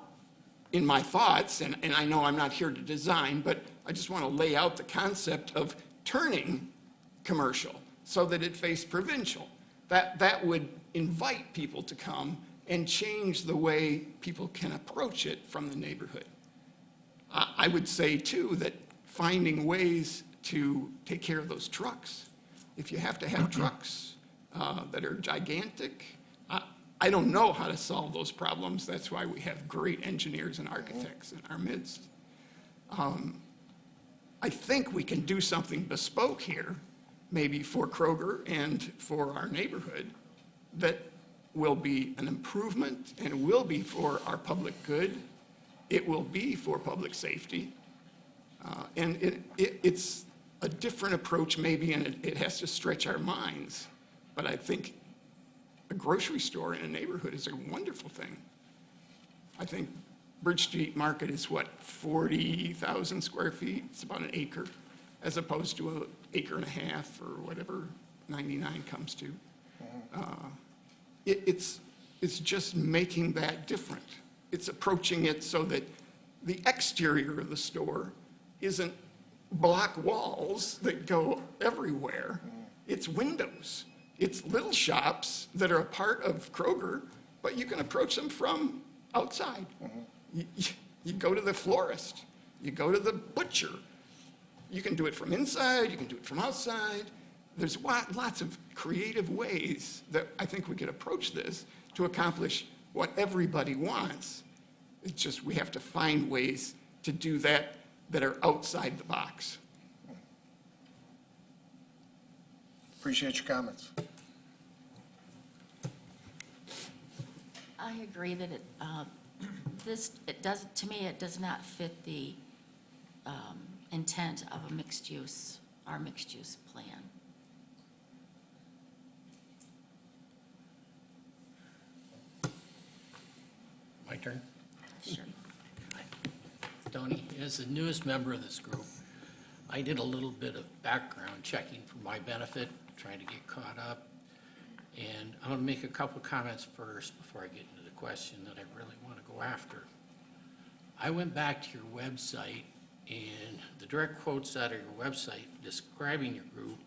in my thoughts, and I know I'm not here to design, but I just want to lay out the concept of turning commercial so that it faced provincial. That would invite people to come and change the way people can approach it from the neighborhood. I would say, too, that finding ways to take care of those trucks. If you have to have trucks that are gigantic. I don't know how to solve those problems. That's why we have great engineers and architects in our midst. I think we can do something bespoke here, maybe for Kroger and for our neighborhood, that will be an improvement and will be for our public good. It will be for public safety. And it's a different approach maybe, and it has to stretch our minds. But I think a grocery store in a neighborhood is a wonderful thing. I think Bridge Street Market is what, 40,000 square feet? It's about an acre, as opposed to an acre and a half or whatever 99 comes to. It's just making that different. It's approaching it so that the exterior of the store isn't block walls that go everywhere. It's windows. It's little shops that are a part of Kroger, but you can approach them from outside. You go to the florist, you go to the butcher. You can do it from inside, you can do it from outside. There's lots of creative ways that I think we could approach this to accomplish what everybody wants. It's just we have to find ways to do that that are outside the box. Appreciate your comments. I agree that to me, it does not fit the intent of our mixed use plan. My turn? Sure. Tony, as the newest member of this group, I did a little bit of background checking for my benefit, trying to get caught up. And I'm going to make a couple comments first before I get into the question that I really want to go after. I went back to your website, and the direct quotes out of your website describing your group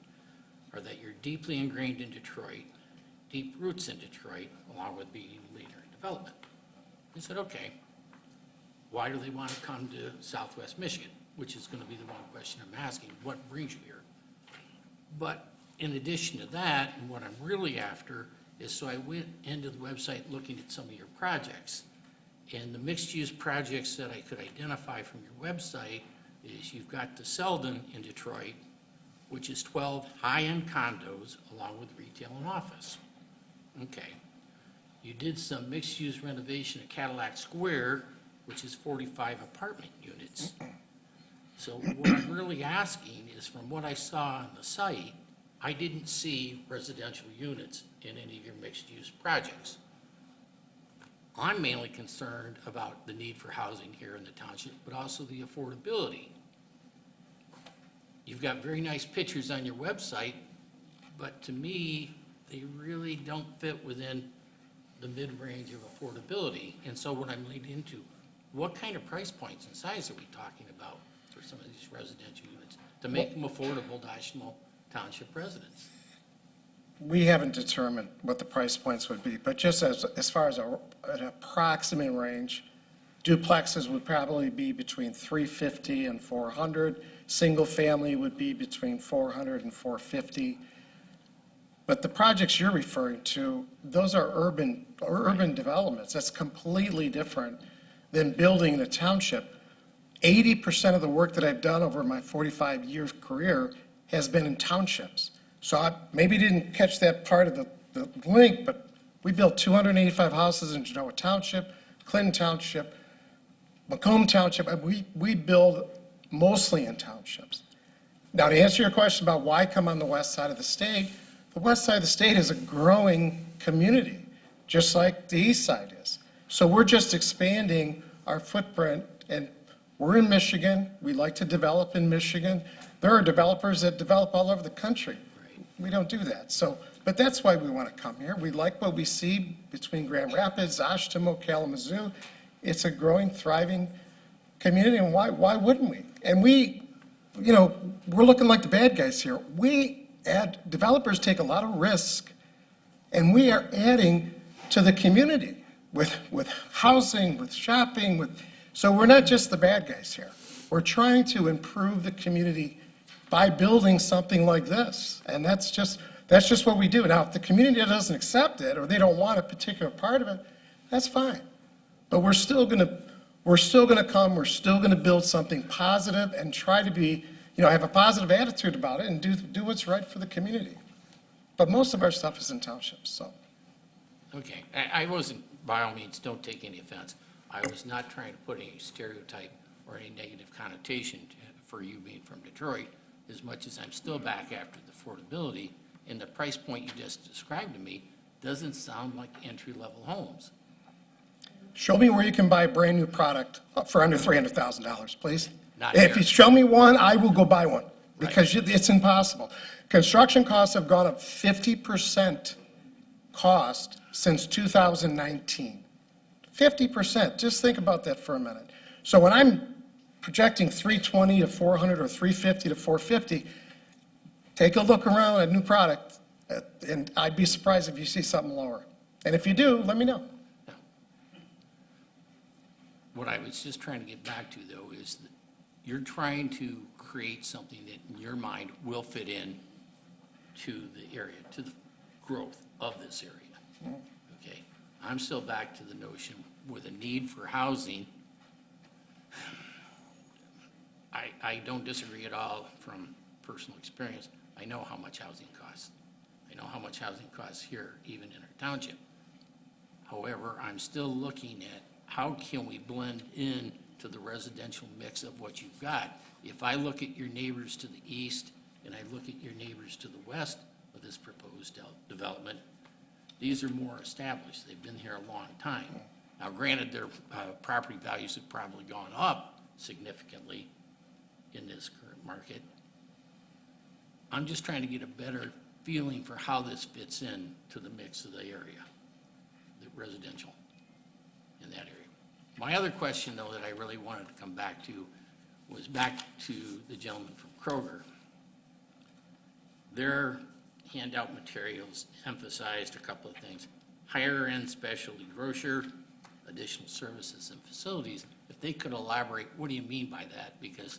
are that you're deeply ingrained in Detroit, deep roots in Detroit, along with being a leader in development. I said, okay, why do they want to come to Southwest Michigan? Which is going to be the one question I'm asking, what brings you here? But in addition to that, and what I'm really after is, so I went into the website looking at some of your projects. And the mixed-use projects that I could identify from your website is you've got the Selden in Detroit, which is 12 high-end condos along with retail and office. Okay. You did some mixed-use renovation at Cadillac Square, which is 45 apartment units. So what I'm really asking is, from what I saw on the site, I didn't see residential units in any of your mixed-use projects. I'm mainly concerned about the need for housing here in the township, but also the affordability. You've got very nice pictures on your website, but to me, they really don't fit within the mid-range of affordability. And so what I'm leading into, what kind of price points and size are we talking about for some of these residential units to make them affordable to Oshtemo Township residents? We haven't determined what the price points would be, but just as far as an approximate range, duplexes would probably be between 350 and 400. Single family would be between 400 and 450. But the projects you're referring to, those are urban developments. That's completely different than building in a township. 80% of the work that I've done over my 45-year career has been in townships. So I maybe didn't catch that part of the link, but we built 285 houses in Genoa Township, Clinton Township, Macomb Township, and we build mostly in townships. Now, to answer your question about why come on the west side of the state, the west side of the state is a growing community, just like the east side is. So we're just expanding our footprint, and we're in Michigan. We like to develop in Michigan. There are developers that develop all over the country. We don't do that. So, but that's why we want to come here. We like what we see between Grand Rapids, Oshtemo, Kalamazoo. It's a growing, thriving community, and why wouldn't we? And we, we're looking like the bad guys here. Developers take a lot of risk, and we are adding to the community with housing, with shopping, so we're not just the bad guys here. We're trying to improve the community by building something like this. And that's That's just what we do. Now, if the community doesn't accept it, or they don't want a particular part of it, that's fine. But we're still gonna come, we're still gonna build something positive and try to be, have a positive attitude about it and do what's right for the community. But most of our stuff is in townships, so. Okay, I wasn't, by all means, don't take any offense. I was not trying to put any stereotype or any negative connotation for you being from Detroit, as much as I'm still back after the affordability, and the price point you just described to me doesn't sound like entry-level homes. Show me where you can buy a brand-new product for under $300,000, please. Not If here. you show me one, I will go buy one, because it's impossible. Construction costs have gone up 50% cost since 2019. 50%, just think about that for a minute. So when I'm projecting 320 to 400 or 350 to 450, take a look around at a new product, and I'd be surprised if you see something lower. And if you do, let me know. What I was just trying to get back to, though, is that you're trying to create something that, in your mind, will fit in to the area, to the growth of this area. Okay? I'm still back to the notion with a need for housing. I don't disagree at all from personal experience. I know how much housing costs. I know how much housing costs here, even in our township. However, I'm still looking at how can we blend in to the residential mix of what you've got. If I look at your neighbors to the east and I look at your neighbors to the west of this proposed development, these are more established. They've been here a long time. Now, granted, their property values have probably gone up significantly in this current market. I'm just trying to get a better feeling for how this fits in to the mix of the area, the residential in that area. My other question, though, that I really wanted to come back to was back to the gentleman from Kroger. Their handout materials emphasized a couple of things. Higher-end specialty grocer, additional services and facilities. If they could elaborate, what do you mean by that? Because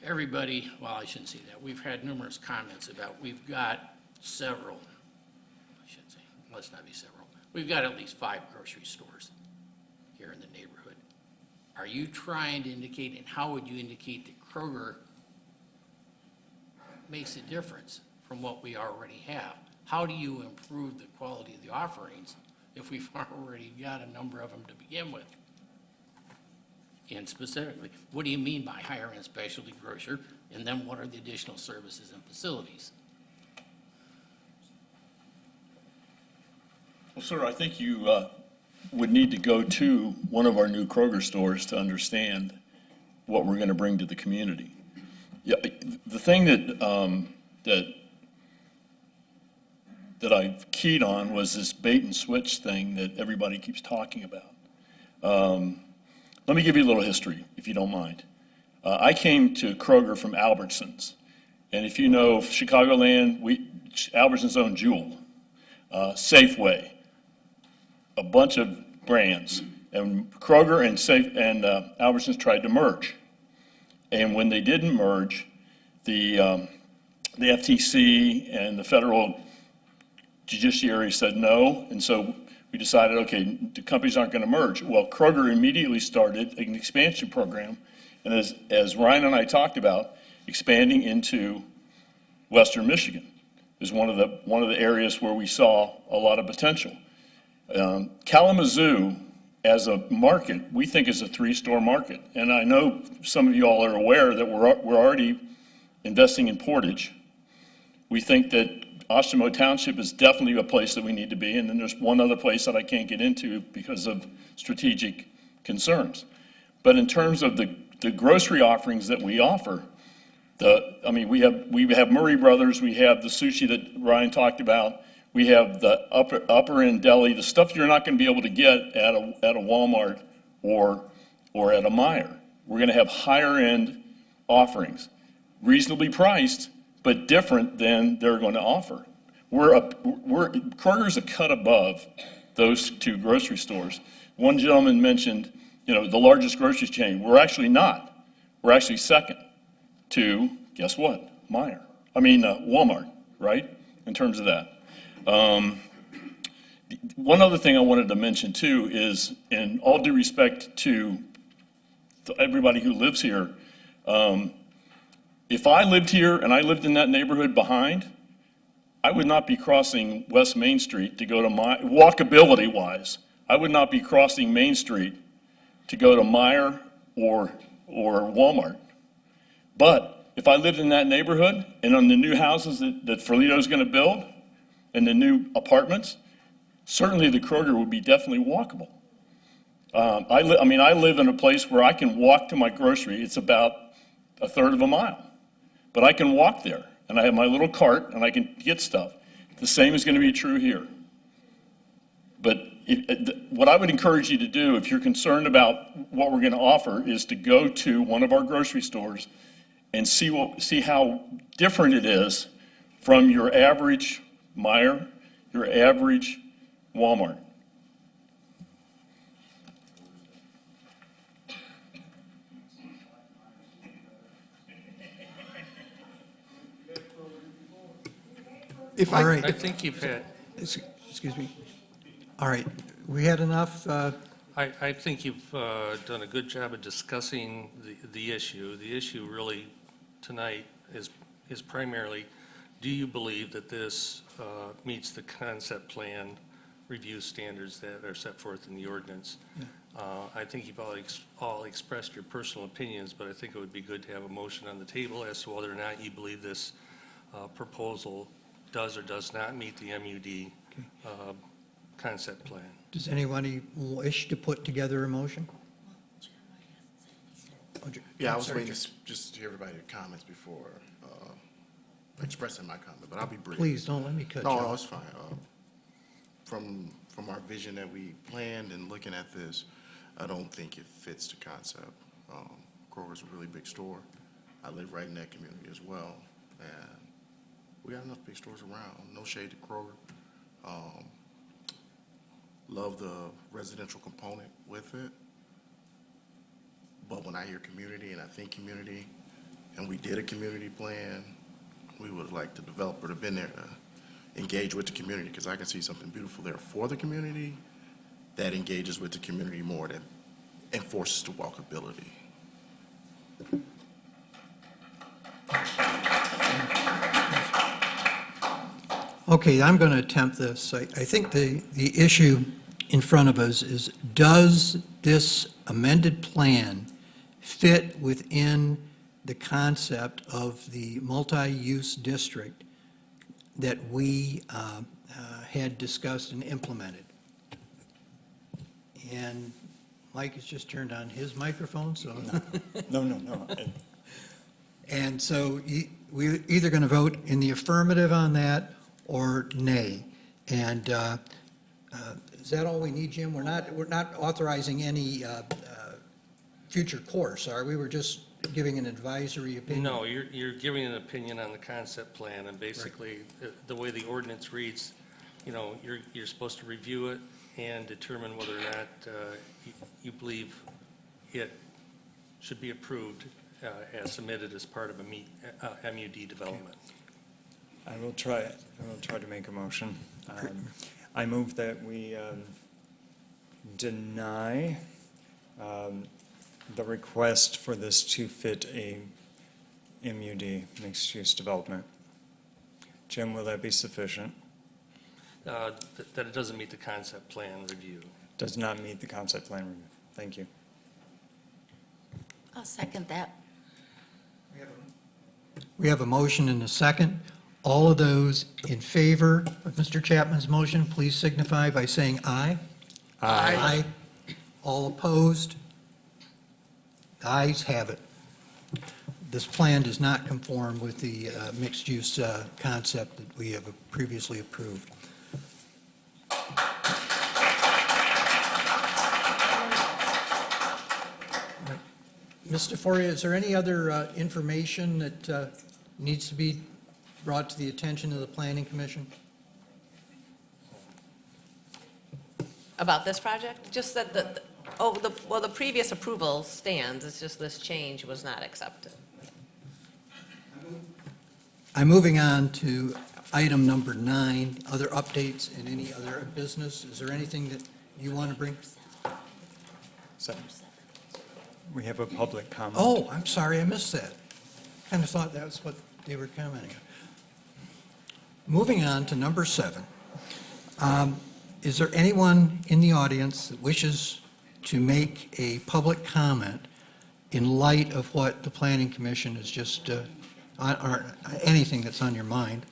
everybody, well, I shouldn't say that. We've had numerous comments about we've got several, I shouldn't say, let's not be several. We've got at least 5 grocery stores here in the neighborhood. Are you trying to indicate, and how would you indicate that Kroger makes a difference from what we already have? How do you improve the quality of the offerings if we've already got a number of them to begin with? And specifically, what do you mean by higher-end specialty grocer? And then what are the additional services and facilities? Well, sir, I think you would need to go to one of our new Kroger stores to understand what we're going to bring to the community. Yeah, the thing that I keyed on was this bait and switch thing that everybody keeps talking about. Let me give you a little history, if you don't mind. I came to Kroger from Albertsons, and if you know Chicagoland, Albertsons owned Jewel, Safeway, a bunch of brands, and Kroger and Albertsons tried to merge. And when they didn't merge, the FTC and the federal judiciary said no, and so we decided, okay, the companies aren't going to merge. Well, Kroger immediately started an expansion program, and as Ryan and I talked about, expanding into Western Michigan is one of the areas where we saw a lot of potential. Kalamazoo, as a market, we think is a 3-store market, and I know some of you all are aware that we're already investing in Portage. We think that Oshtemo Township is definitely a place that we need to be, and then there's one other place that I can't get into because of strategic concerns. But in terms of the grocery offerings that we offer, we have Murray Brothers, we have the sushi that Ryan talked about, we have the upper end deli, the stuff you're not going to be able to get at a Walmart or at a Meijer. We're going to have higher end offerings, reasonably priced, but different than they're going to offer. Kroger's a cut above those 2 grocery stores. One gentleman mentioned, the largest grocery chain. We're actually not. We're actually second to, guess what? Walmart, right? in terms of that. One other thing I wanted to mention too is, in all due respect to everybody who lives here, if I lived here and I lived in that neighborhood behind, I would not be crossing West Main Street to go to my, walkability-wise, I would not be crossing Main Street to go to Meijer or Walmart. But if I lived in that neighborhood and on the new houses that Ferlito's going to build and the new apartments, certainly the Kroger would be definitely walkable. I live in a place where I can walk to my grocery. It's about a third of a mile, but I can walk there, and I have my little cart, and I can get stuff. The same is going to be true here. But what I would encourage you to do, if you're concerned about what we're going to offer, is to go to one of our grocery stores and see how different it is from your average Meijer, your average Walmart. All right. I think you've had, Excuse me. All right, we had enough, I think you've done a good job of discussing the issue. The issue really tonight is primarily, do you believe that this meets the concept plan review standards that are set forth in the ordinance? I think you've all expressed your personal opinions, but I think it would be good to have a motion on the table as to whether or not you believe this proposal does or does not meet the MUD concept plan. does anybody wish to put together a motion? Yeah, I was Sorry, waiting just to hear everybody's comments before expressing my comment, but I'll be brief. Please, don't let me cut you No, off. no, it's fine. From our vision that we planned and looking at this, I don't think it fits the concept. Kroger's a really big store. I live right in that community as well, and we got enough big stores around. No shade to Kroger. Love the residential component with it. But when I hear community and I think community, and we did a community plan, we would like the developer to have been there to engage with the community, because I can see something beautiful there for the community that engages with the community more, that enforces the walkability. Okay, I'm going to attempt this. I think the issue in front of us is, does this amended plan fit within the concept of the multi-use district that we had discussed and implemented? And Mike has just turned on his microphone, so. No. And so we're either going to vote in the affirmative on that or nay. And is that all we need, Jim? We're not authorizing any future course, are we? We're just giving an advisory opinion? No, you're giving an opinion on the concept plan, and basically, the way the ordinance reads, you're supposed to review it and determine whether or not you believe it should be approved as submitted as part of a MUD development. I will try to make a motion. I move that we deny the request for this to fit a MUD, mixed-use development. Jim, will that be sufficient? That it doesn't meet the concept plan review. Does not meet the concept plan review. Thank you. I'll second that. We have a motion and a second. All of those in favor of Mr. Chapman's motion, please signify by saying aye. Aye. All opposed? The ayes have it. This plan does not conform with the mixed-use concept that we have previously approved. Mr. Foria, is there any other information that needs to be brought to the attention of the Planning Commission? About this project? Just that the previous approval stands, it's just this change was not accepted. I'm moving on to item number 9, other updates and any other business. Is there anything that you want to bring? We have a public comment. Oh, I'm sorry, I missed that. Kind of thought that was what they were commenting on. Moving on to number 7. Is there anyone in the audience that wishes to make a public comment in light of what the Planning Commission is just, or anything that's on your mind,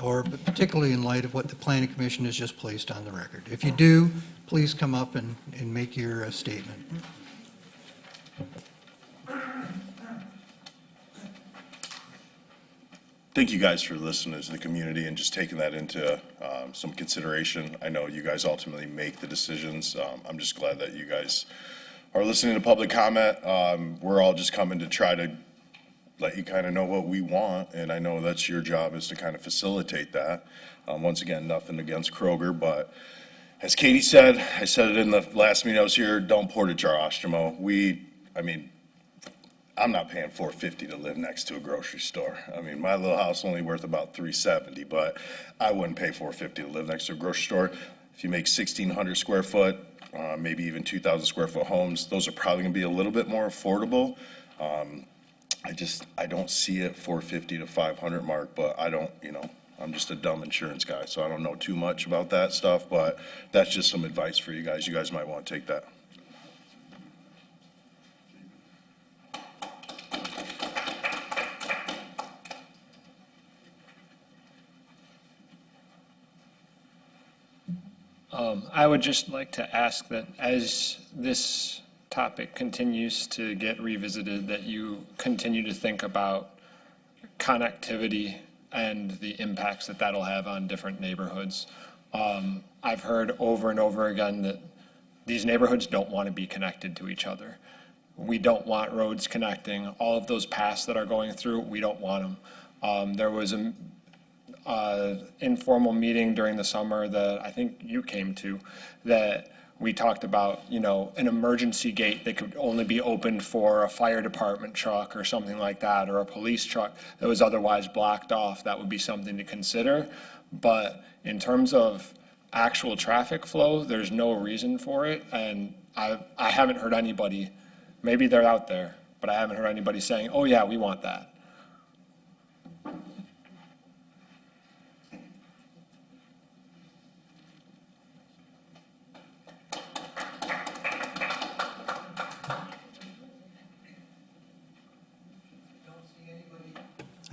or particularly in light of what the Planning Commission has just placed on the record? If you do, please come up and make your statement. Thank you guys for listening to the community and just taking that into some consideration. I know you guys ultimately make the decisions. I'm just glad that you guys are listening to public comment. We're all just coming to try to let you kind of know what we want, and I know that's your job, is to kind of facilitate that. Once again, nothing against Kroger, but as Katie said, I said it in the last meeting I was here, don't portage our Oshtemo. I'm not paying $450 to live next to a grocery store. I mean, my little house only worth about $370, but I wouldn't pay $450 to live next to a grocery store. If you make 1,600 square foot, maybe even 2,000 square foot homes, those are probably gonna be a little bit more affordable. I don't see it $450 to $500 mark, but I don't, I'm just a dumb insurance guy, so I don't know too much about that stuff, but that's just some advice for you guys. You guys might want to take that. I would just like to ask that as this topic continues to get revisited, that you continue to think about connectivity and the impacts that that'll have on different neighborhoods. I've heard over and over again that these neighborhoods don't want to be connected to each other. We don't want roads connecting. All of those paths that are going through, we don't want them. There was an informal meeting during the summer that I think you came to, that we talked about, an emergency gate that could only be opened for a fire department truck or something like that, or a police truck that was otherwise blocked off. That would be something to consider. But in terms of actual traffic flow, there's no reason for it. And I haven't heard anybody, maybe they're out there, but I haven't heard anybody saying, oh yeah, we want that.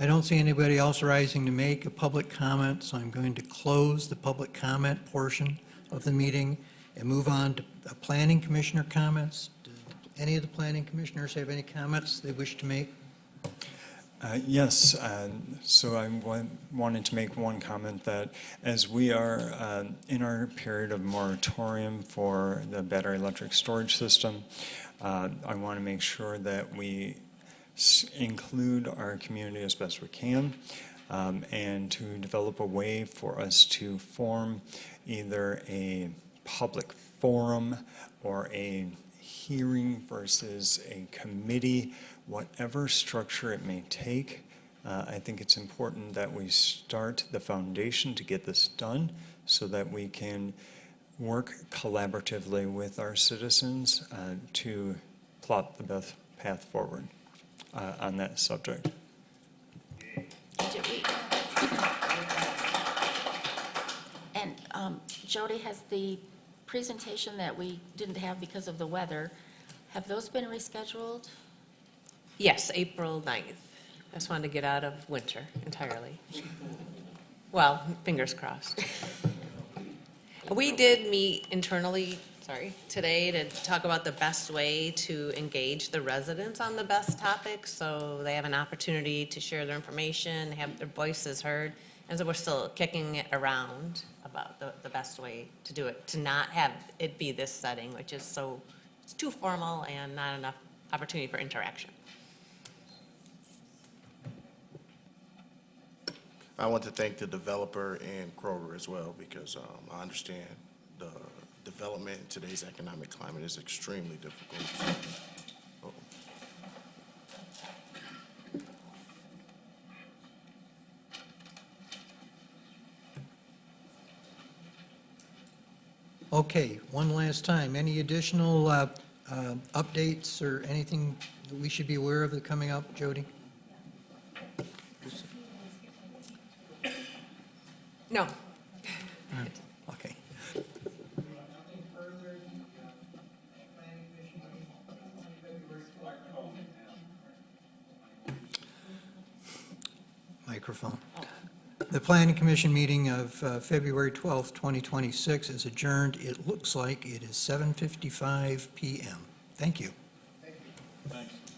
I don't see anybody else rising to make a public comment, so I'm going to close the public comment portion of the meeting and move on to planning commissioner comments. Do any of the planning commissioners have any comments they wish to make? Yes, so I wanted to make one comment that as we are in our period of moratorium for the battery electric storage system, I want to make sure that we include our community as best we can, and to develop a way for us to form either a public forum or a hearing versus a committee, whatever structure it may take. I think it's important that we start the foundation to get this done so that we can work collaboratively with our citizens to plot the best path forward on that subject. And Jody, has the presentation that we didn't have because of the weather, have those been rescheduled? Yes, April 9th. I just wanted to get out of winter entirely. Well, fingers crossed. We did meet internally, today to talk about the best way to engage the residents on the best topics, so they have an opportunity to share their information, have their voices heard. And so we're still kicking it around about the best way to do it, to not have it be this setting, which is it's too formal and not enough opportunity for interaction. I want to thank the developer and Kroger as well, because I understand the development in today's economic climate is extremely difficult. Okay, one last time, any additional updates or anything that we should be aware of that coming up, Jody? No. Okay. Microphone. The Planning Commission meeting of February 12th, 2026 is adjourned. It looks like it is 7:55 PM. Thank you. Thanks.